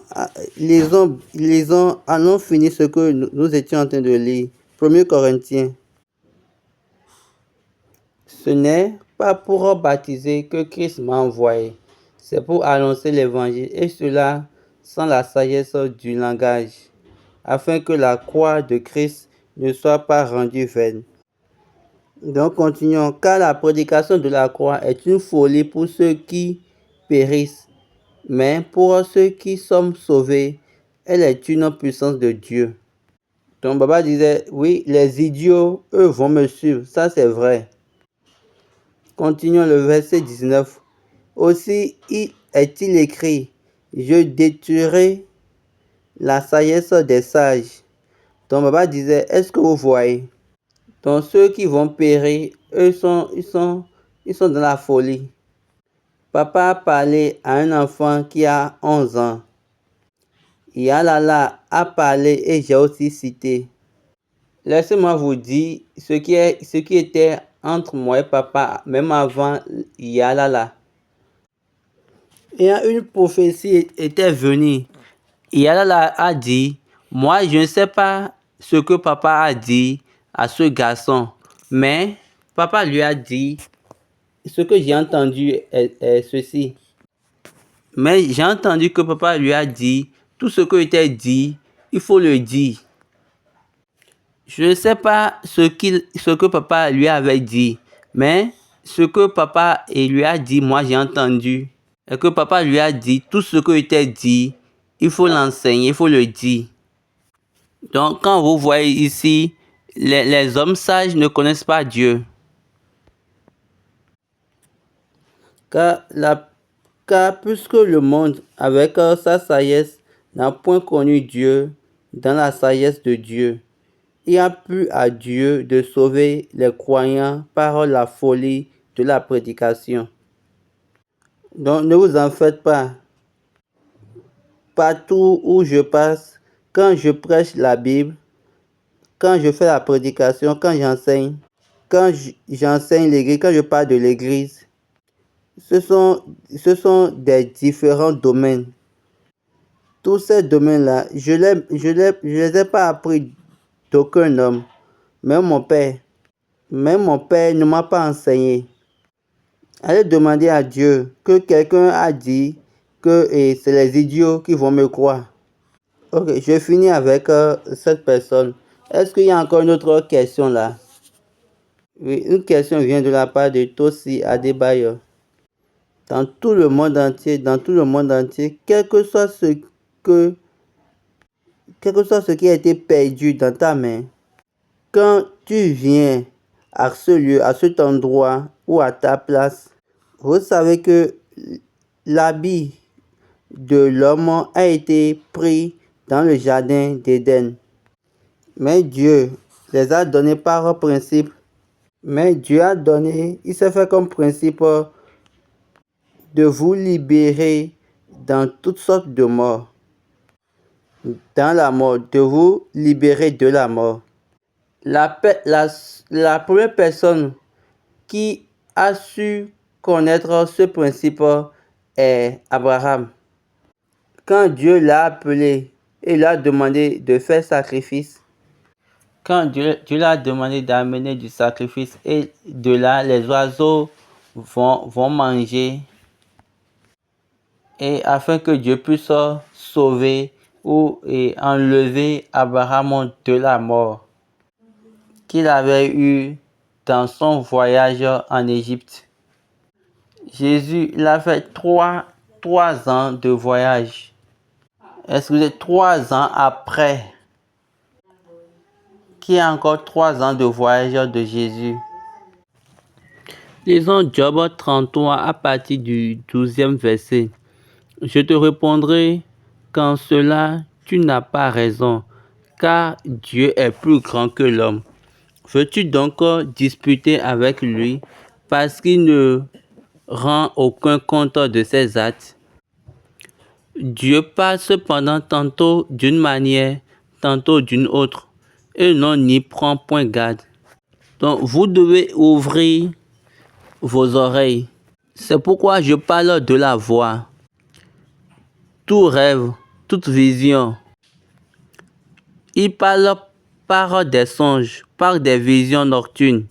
allons finir ce que nous étions en train de lire. 1 Corinthiens. Ce n'est pas pour baptiser que Christ m'a envoyé. C'est pour annoncer l'évangile, et cela sans la sagesse du langage, afin que la croix de Christ ne soit pas rendue vaine. Donc continuons, car la prédication de la croix est une folie pour ceux qui périssent, mais pour ceux qui sont sauvés, elle est une puissance de Dieu. Donc Baba disait, oui, les idiots, eux, vont me suivre, ça c'est vrai. Continuons le verset 19. Aussi est-il écrit, je détruirai la sagesse des sages. Donc Baba disait, est-ce que vous voyez? Donc ceux qui vont périr, eux ils sont dans la folie. Papa a parlé à un enfant qui a 11 ans. Yalala a parlé et j'ai aussi cité. Laissez-moi vous dire ce qui était entre moi et papa, même avant Yalala. Et une prophétie était venue. Yalala a dit, moi je ne sais pas ce que papa a dit à ce garçon, mais papa lui a dit, ce que j'ai entendu est ceci. Mais j'ai entendu que papa lui a dit, tout ce que était dit, il faut le dire. Je ne sais pas ce que papa lui avait dit, mais ce que papa lui a dit, moi j'ai entendu. Et que papa lui a dit, tout ce que était dit, il faut l'enseigner, il faut le dire. Donc quand vous voyez ici, les hommes sages ne connaissent pas Dieu. Car puisque le monde, avec sa sagesse, n'a point connu Dieu dans la sagesse de Dieu, il a plu à Dieu de sauver les croyants par la folie de la prédication. Donc ne vous en faites pas. Partout où je passe, quand je prêche la Bible, quand je fais la prédication, quand j'enseigne l'église, quand je parle de l'église, ce sont des différents domaines. Tous ces domaines-là, je les ai pas appris d'aucun homme, même mon père. Même mon père ne m'a pas enseigné. Allez demander à Dieu que quelqu'un a dit que c'est les idiots qui vont me croire. Ok, je finis avec cette personne. Est-ce qu'il y a encore une autre question là? Oui, une question vient de la part de Tosi Adebayo. Dans tout le monde entier, quel que soit ce qui a été perdu dans ta main, quand tu viens à ce lieu, à cet endroit ou à ta place, vous savez que l'habit de l'homme a été pris dans le jardin d'Éden. Mais Dieu les a donnés par principe. Il s'est fait comme principe de vous libérer dans toutes sortes de morts. Dans la mort, de vous libérer de la mort. La première personne qui a su connaître ce principe est Abraham. Quand Dieu l'a appelé et l'a demandé de faire sacrifice, quand Dieu l'a demandé d'amener du sacrifice, et de là, les oiseaux vont manger, et afin que Dieu puisse sauver ou enlever Abraham de la mort qu'il avait eu dans son voyage en Égypte. Jésus, il a fait 3 ans de voyage. Excusez, 3 ans après, qu'il y a encore 3 ans de voyage de Jésus. Lisons Job 33 à partir du 12e verset. Je te répondrai qu'en cela tu n'as pas raison, car Dieu est plus grand que l'homme. Veux-tu donc disputer avec lui parce qu'il ne rend aucun compte de ses actes? Dieu parle cependant tantôt d'une manière, tantôt d'une autre, et l'on n'y prend point garde. Donc vous devez ouvrir vos oreilles. C'est pourquoi je parle de la voix. Tout rêve, toute vision. Il parle par des songes, par des visions nocturnes.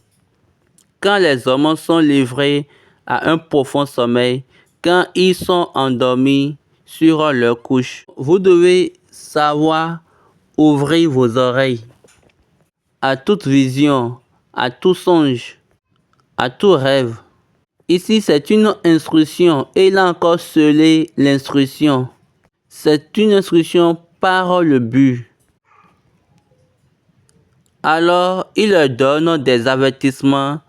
Quand les hommes sont livrés à un profond sommeil, quand ils sont endormis sur leur couche, vous devez savoir ouvrir vos oreilles à toute vision, à tout songe, à tout rêve. Ici, c'est une instruction, et il a encore scellé l'instruction. C'est une instruction par le but. Alors, il leur donne des avertissements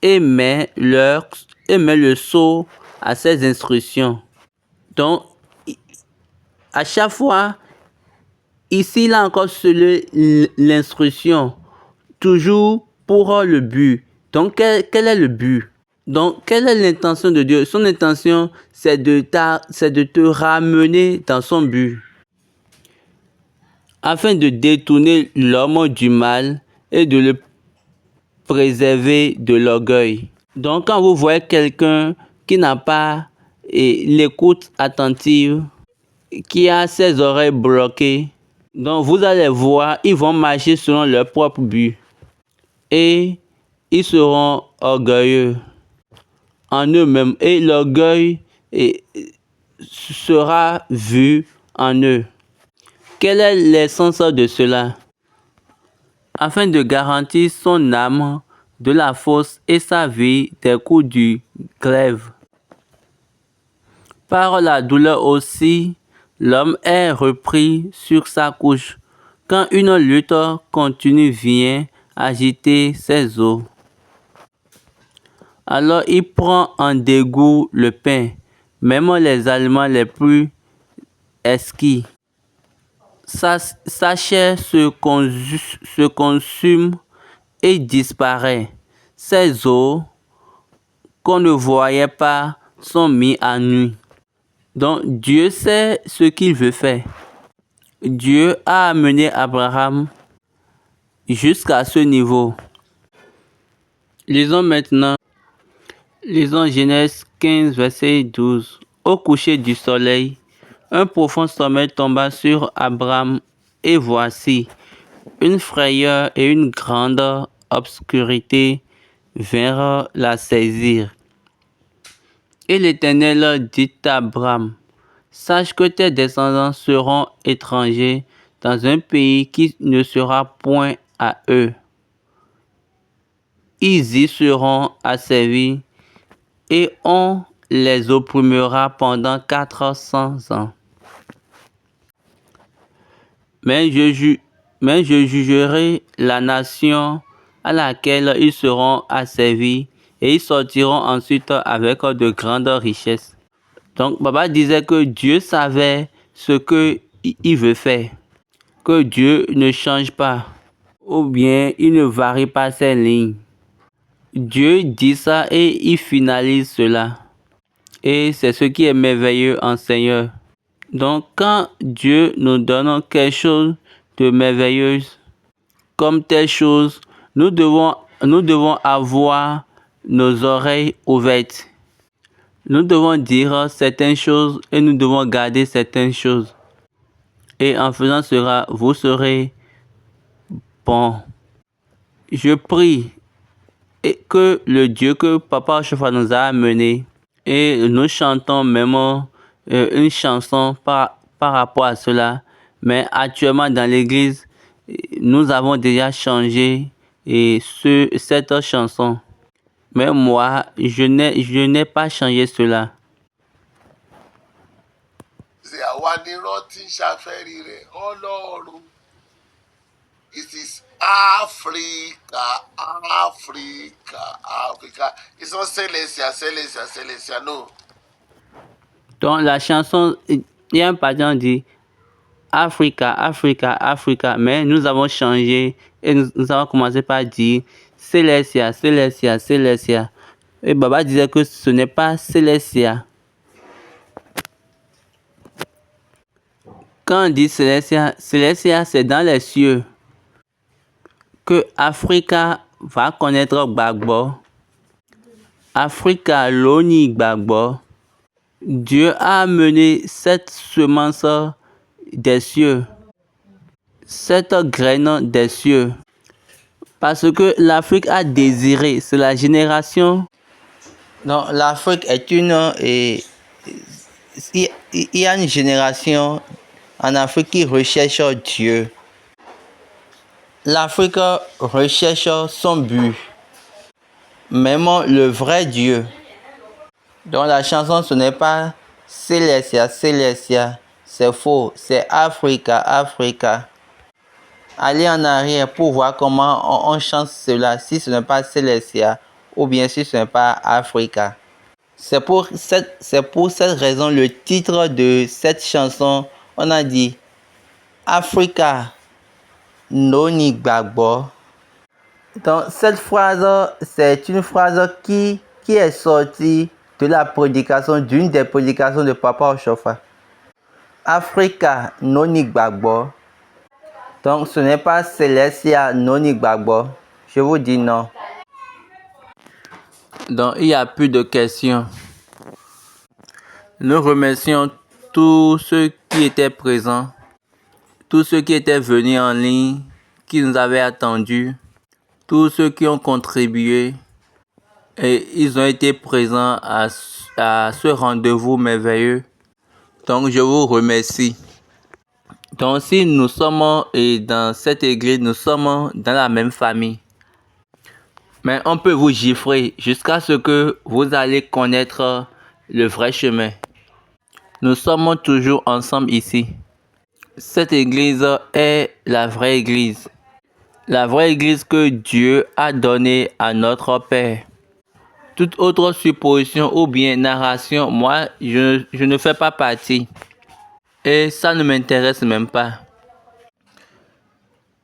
et met le sceau à ces instructions. Donc, à chaque fois, ici, il a encore scellé l'instruction, toujours pour le but. Donc, quel est le but? Donc, quelle est l'intention de Dieu? Son intention, c'est de te ramener dans son but, afin de détourner l'homme du mal et de le préserver de l'orgueil. Donc, quand vous voyez quelqu'un qui n'a pas l'écoute attentive, qui a ses oreilles bloquées, donc vous allez voir, ils vont marcher selon leur propre but. Et ils seront orgueilleux en eux-mêmes. Et l'orgueil sera vu en eux. Quel est l'essence de cela? Afin de garantir son âme de la fosse et sa vie des coups du glaive. Par la douleur aussi, l'homme est repris sur sa couche, quand une lutte continue vient agiter ses os. Alors il prend en dégoût le pain, même les aliments les plus exquis. Sa chair se consume et disparaît. Ses os, qu'on ne voyait pas, sont mis à nu. Donc Dieu sait ce qu'il veut faire. Dieu a amené Abraham jusqu'à ce niveau. Lisons Genèse 15, verset 12. Au coucher du soleil, un profond sommeil tomba sur Abraham, et voici, une frayeur et une grande obscurité vinrent la saisir. Et l'Éternel dit à Abraham, sache que tes descendants seront étrangers dans un pays qui ne sera point à eux. Ils y seront asservis et on les opprimera pendant 400 ans. Mais je jugerai la nation à laquelle ils seront asservis et ils sortiront ensuite avec de grandes richesses. Donc, Baba disait que Dieu savait ce qu'il veut faire, que Dieu ne change pas, ou bien il ne varie pas ses lignes. Dieu dit ça et il finalise cela. Et c'est ce qui est merveilleux en Seigneur. Donc, quand Dieu nous donne quelque chose de merveilleux, comme telle chose, nous devons avoir nos oreilles ouvertes. Nous devons dire certaines choses et nous devons garder certaines choses. Et en faisant cela, vous serez bon. Je prie que le Dieu que Papa Oshofa nous a amené, et nous chantons même une chanson par rapport à cela. Mais actuellement dans l'église, nous avons déjà changé cette chanson. Mais moi, je n'ai pas changé cela. It is Africa, Africa, Africa. It's not Célestia, no. Donc la chanson, il y a un patron dit Africa, Africa, Africa, mais nous avons changé et nous avons commencé par dire Célestia, Célestia, Célestia. Et Baba disait que ce n'est pas Célestia. Quand on dit Célestia, Célestia c'est dans les cieux que Africa va connaître Gbagbo. Africa l'oni Gbagbo. Dieu a amené cette semence des cieux, cette graine des cieux, parce que l'Afrique a désiré, c'est la génération. Donc l'Afrique est il y a une génération en Afrique qui recherche Dieu. L'Afrique recherche son but, même le vrai Dieu. Donc la chanson, ce n'est pas Célestia, Célestia, c'est faux, c'est Africa, Africa. Allez en arrière pour voir comment on chante cela, si ce n'est pas Célestia ou bien si ce n'est pas Africa. C'est pour cette raison, le titre de cette chanson, on a dit Africa Noni Gbagbo. Donc cette phrase, c'est une phrase qui est sortie de la prédication, d'une des prédications de Papa Oshofa. Africa Noni Gbagbo. Donc ce n'est pas Célestia Noni Gbagbo. Je vous dis non. Donc il n'y a plus de questions. Nous remercions tous ceux qui étaient présents, tous ceux qui étaient venus en ligne, qui nous avaient attendus, tous ceux qui ont contribué et ils ont été présents à ce rendez-vous merveilleux. Donc je vous remercie. Donc si nous sommes dans cette église, nous sommes dans la même famille. Mais on peut vous gifler jusqu'à ce que vous allez connaître le vrai chemin. Nous sommes toujours ensemble ici. Cette église est la vraie église. La vraie église que Dieu a donnée à notre Père. Toute autre supposition ou bien narration, moi, je ne fais pas partie. Et ça ne m'intéresse même pas.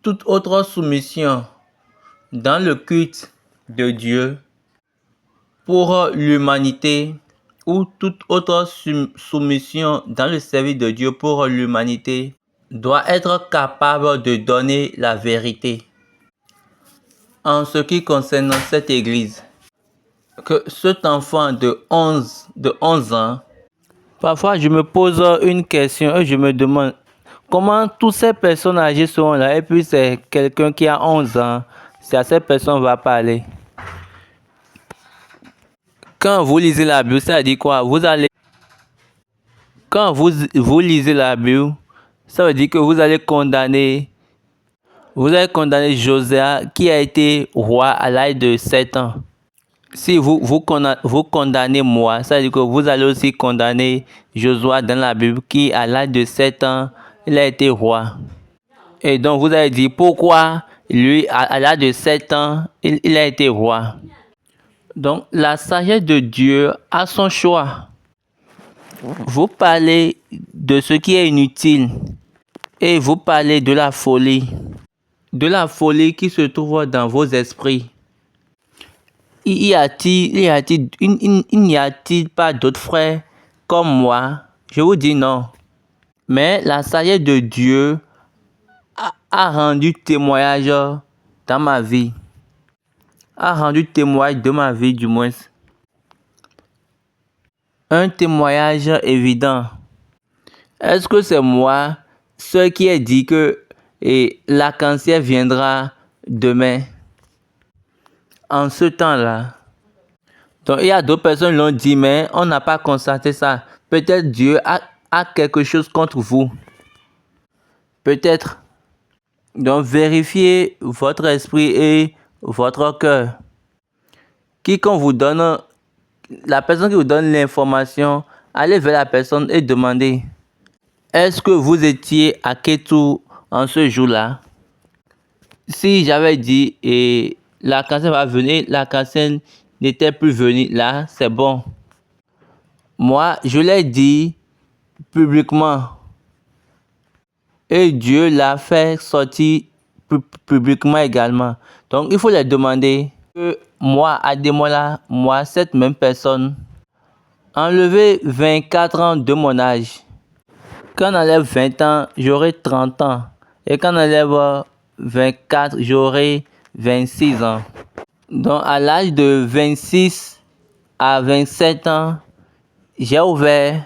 Toute autre soumission dans le culte de Dieu pour l'humanité ou toute autre soumission dans le service de Dieu pour l'humanité doit être capable de donner la vérité. En ce qui concerne cette église, que cet enfant de 11 ans Parfois, je me pose une question et je me demande comment toutes ces personnes âgées seront là et puis c'est quelqu'un qui a 11 ans, c'est à cette personne qu'on va parler. Quand vous lisez la Bible, ça dit quoi? Quand vous lisez la Bible, ça veut dire que vous allez condamner Josia qui a été roi à l'âge de 7 ans. Si vous condamnez moi, ça veut dire que vous allez aussi condamner Josué dans la Bible qui à l'âge de 7 ans, il a été roi. Et donc vous allez dire pourquoi lui à l'âge de 7 ans, il a été roi. Donc la sagesse de Dieu a son choix. Vous parlez de ce qui est inutile et vous parlez de la folie. De la folie qui se trouve dans vos esprits. Il n'y a-t-il pas d'autres frères comme moi? Je vous dis non. Mais la sagesse de Dieu a rendu témoignage dans ma vie. A rendu témoignage de ma vie du moins. Un témoignage évident. Est-ce que c'est moi, ce qui est dit que l'arc-en-ciel viendra demain? En ce temps-là. Donc il y a d'autres personnes qui l'ont dit, mais on n'a pas constaté ça. Peut-être Dieu a quelque chose contre vous. Peut-être. Donc vérifiez votre esprit et votre cœur. Quiconque vous donne, la personne qui vous donne l'information, allez vers la personne et demandez, est-ce que vous étiez à Kétou en ce jour-là? Si j'avais dit, et l'arc-en-ciel va venir, l'arc-en-ciel n'était plus venu, là, c'est bon. Moi, je l'ai dit publiquement. Et Dieu l'a fait sortir publiquement également. Donc, il faut les demander que moi, Ademola, moi, cette même personne, enlever 24 ans de mon âge. Quand on enlève 20 ans, j'aurai 30 ans. Et quand on enlève 24, j'aurai 26 ans. Donc, à l'âge de 26 à 27 ans, j'ai ouvert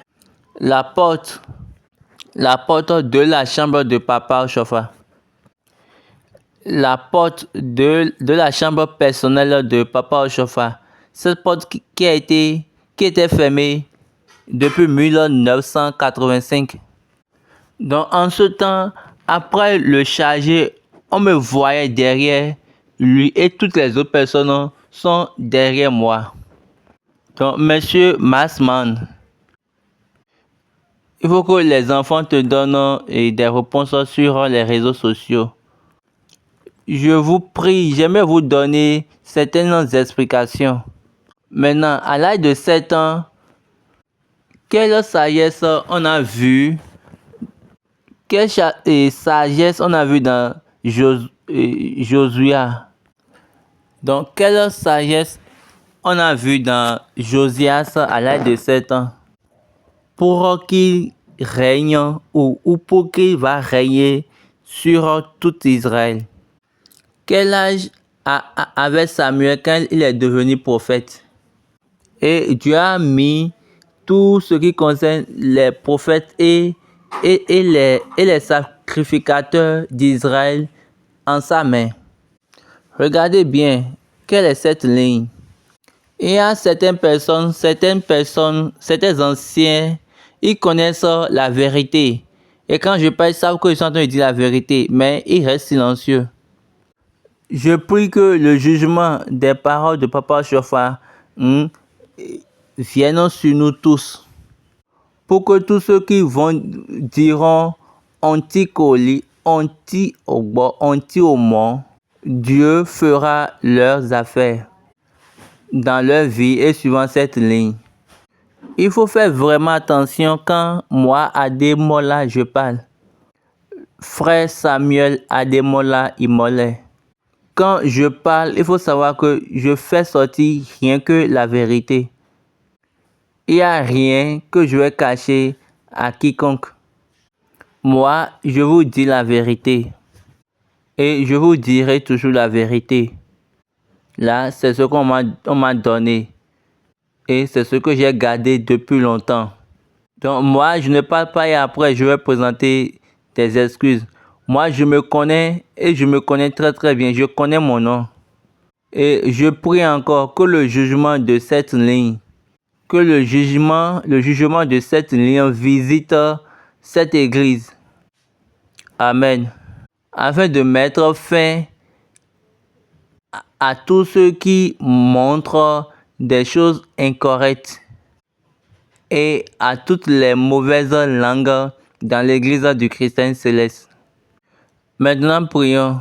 la porte de la chambre de Papa Ochofa. La porte de la chambre personnelle de Papa Ochofa. Cette porte qui était fermée depuis 1985. Donc, en ce temps, après le charger, on me voyait derrière lui et toutes les autres personnes sont derrière moi. Donc, monsieur Massman, il faut que les enfants te donnent des réponses sur les réseaux sociaux. Je vous prie, j'aimerais vous donner certaines explications. Maintenant, à l'âge de 7 ans, quelle sagesse on a vu? Quelle sagesse on a vu dans Josué? Donc, quelle sagesse on a vu dans Josias à l'âge de 7 ans? Pour qu'il règne ou pour qu'il va régner sur tout Israël. Quel âge avait Samuel quand il est devenu prophète? Et Dieu a mis tout ce qui concerne les prophètes et les sacrificateurs d'Israël en sa main. Regardez bien, quelle est cette ligne? Il y a certaines personnes, certains anciens, ils connaissent la vérité. Et quand je parle, ils savent qu'ils sont en train de dire la vérité, mais ils restent silencieux. Je prie que le jugement des paroles de Papa Ochofa vienne sur nous tous. Pour que tous ceux qui diront anti-Koli, anti-Ogbo, anti-Omo, Dieu fera leurs affaires dans leur vie et suivant cette ligne. Il faut faire vraiment attention quand moi, Ademola, je parle. Frère Samuel Ademola Imole. Quand je parle, il faut savoir que je fais sortir rien que la vérité. Il n'y a rien que je vais cacher à quiconque. Moi, je vous dis la vérité. Et je vous dirai toujours la vérité. Là, c'est ce qu'on m'a donné. Et c'est ce que j'ai gardé depuis longtemps. Donc moi, je ne parle pas et après je vais présenter des excuses. Moi, je me connais et je me connais très très bien. Je connais mon nom. Et je prie encore que le jugement de cette ligne, que le jugement de cette ligne visite cette église. Amen. Afin de mettre fin à tous ceux qui montrent des choses incorrectes et à toutes les mauvaises langues dans l'église du Christ céleste. Maintenant, prions.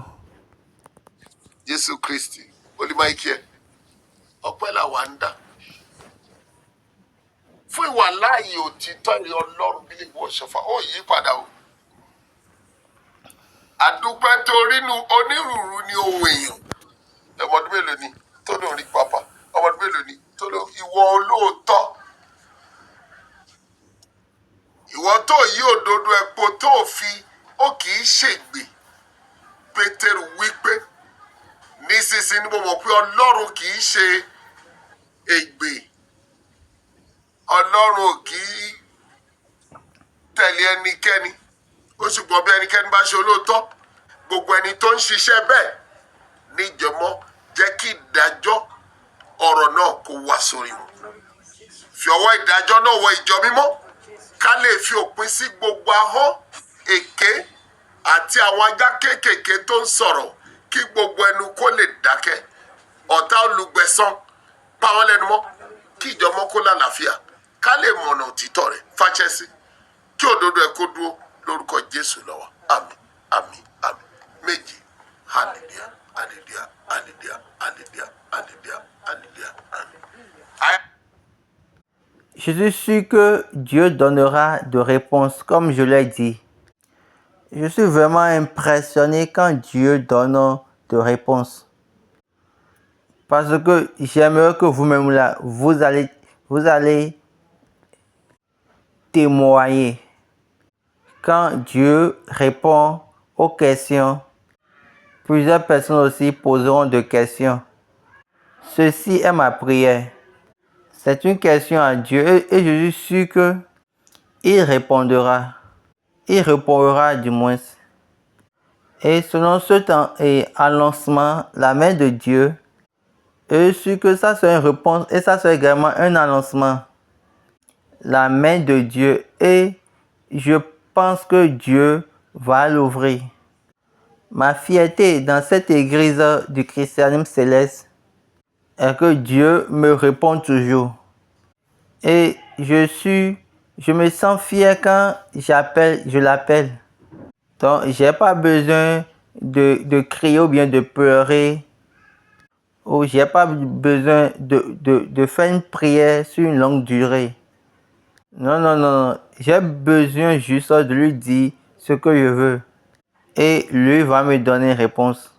Jésù Kristi, olùmọ̀ọ́kẹ́, ọpẹ́ là wà ń dà. Fún ìwà láàyè òtítọ́ ìrìn Ọlọ́run bí ìwọ ṣọ̀fà, ó yí padà o. Àdúpẹ́ torí onírúurú ni ohun èèyàn. Ọmọdún mélòó ni tó lóun rí pápá? Ọmọdún mélòó ni tó lóun ìwọ olóòótọ́? Ìwọ tó yí òdodo epo tó fi ó kì í ṣègbè. Pétérù wípé nísinsìnyí mo mọ̀ pé Ọlọ́run kì í ṣe ègbè. Ọlọ́run kì í tẹ̀lé ẹnikẹ́ni. Ó ṣùgbọ́n bí ẹnikẹ́ni bá ṣe olóòótọ́, gbogbo ẹni tó ń ṣiṣẹ́ bẹ́ẹ̀ níjọmọ́ jẹ́ kí ìdájọ́ ọ̀rọ̀ náà kó wá sórí wọn. Fi ọwọ́ ìdájọ́ náà wọ ìjọ mímọ́ ká lè fi òpin sí gbogbo ahọ́n èké àti àwọn ajá kéékèèké tó ń sọ̀rọ̀ kí gbogbo ẹnu kó lè dákẹ́. Ọ̀tá olùgbẹ̀san pa wọ́n lẹ́nu mọ́ kí ìjọ mọ́ kó lálàáfíà ká lè mọ̀nà òtítọ́ rẹ̀ fàṣẹ sí kí òdodo ẹ̀ kó dúró lórúkọ Jésù lọ́wọ́. Àmín, àmín, àmín. Méjì. Hallelujah, hallelujah, hallelujah, hallelujah, hallelujah, hallelujah, amen. Je suis sûr que Dieu donnera de réponses, comme je l'ai dit. Je suis vraiment impressionné quand Dieu donne de réponses. Parce que j'aimerais que vous-même là, vous allez témoigner. Quand Dieu répond aux questions, plusieurs personnes aussi poseront des questions. Ceci est ma prière. C'est une question à Dieu et je suis sûr que il répondra. Il répondra du moins. Et selon ce temps et annoncement, la main de Dieu, je suis sûr que ça c'est une réponse et ça c'est également un annoncement. La main de Dieu et je pense que Dieu va l'ouvrir. Ma fierté dans cette église du christianisme céleste est que Dieu me répond toujours. Et je me sens fier quand je l'appelle. Donc, je n'ai pas besoin de crier ou bien de pleurer. Ou je n'ai pas besoin de faire une prière sur une longue durée. Non, non, non. J'ai besoin juste de lui dire ce que je veux. Et lui va me donner une réponse.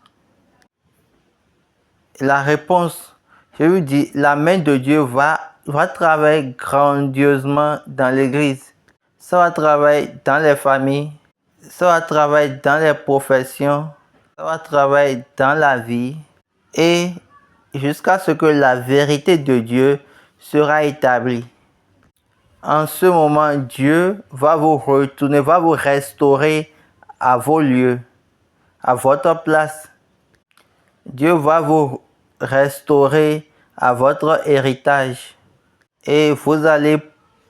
La réponse, je lui dis, la main de Dieu va travailler grandiosement dans l'église. Ça va travailler dans les familles. Ça va travailler dans les professions. Ça va travailler dans la vie. Et jusqu'à ce que la vérité de Dieu sera établie. En ce moment, Dieu va vous retourner, va vous restaurer à vos lieux, à votre place. Dieu va vous restaurer à votre héritage et vous allez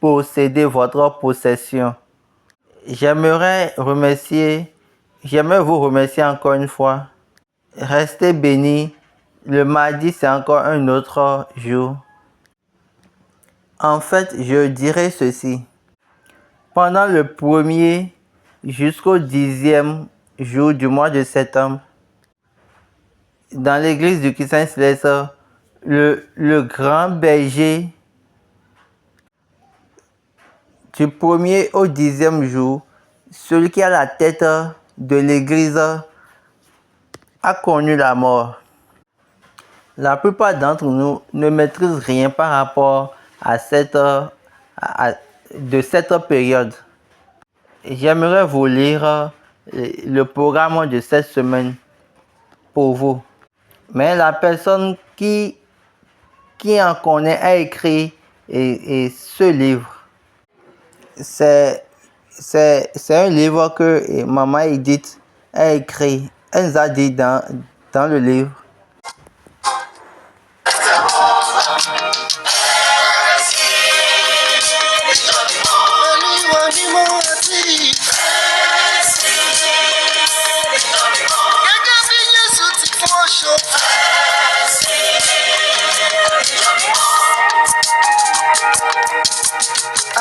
posséder votre possession. J'aimerais vous remercier encore une fois. Restez bénis. Le mardi, c'est encore un autre jour. En fait, je dirais ceci. Pendant le 1er jusqu'au 10e jour du mois de septembre, dans l'église du Christ Céleste, le grand berger, du 1er au 10e jour, celui qui a la tête de l'église a connu la mort. La plupart d'entre nous ne maîtrisent rien par rapport à cette période. J'aimerais vous lire le programme de cette semaine pour vous. Mais la personne qui en connaît a écrit ce livre. c'est un livre que maman Edith a écrit. Elle nous a dit dans le livre.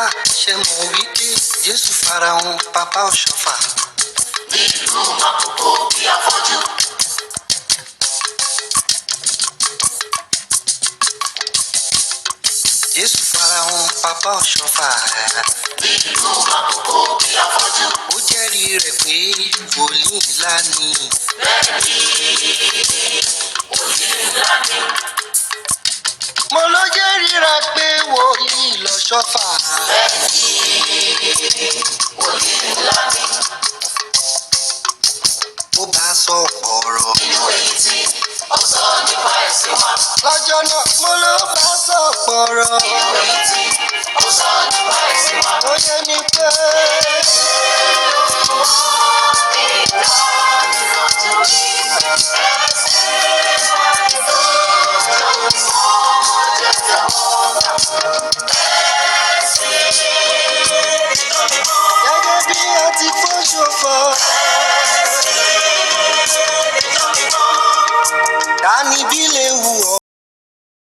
Ah, ṣé mo wí pé Jésù farahàn Papa Ọ̀ṣọ́fà. Nínú àkókò bí afọ́jú. Jésù farahàn Papa Ọ̀ṣọ́fà. Nínú àkókò bí afọ́jú. Ó jẹ́rìí rẹ̀ pé wòlíì ńlá ni. Bẹ́ẹ̀ni, wòlíì ńlá ni. Mo ló jẹ́rìí rẹ̀ pé wòlíì l'Ọ̀ṣọ́fà. Bẹ́ẹ̀ni, wòlíì ńlá ni. Ó bá sọ ọ̀rọ̀. Inú èyí tí ó sọ nípa ẹ̀sìn wa. Lọ́jọ́ náà mo ló bá sọ ọ̀rọ̀. Inú èyí tí ó sọ nípa ẹ̀sìn wa. Ó yẹ mi pé. Gẹ́gẹ́ bí a ti fọ́ ṣòfò.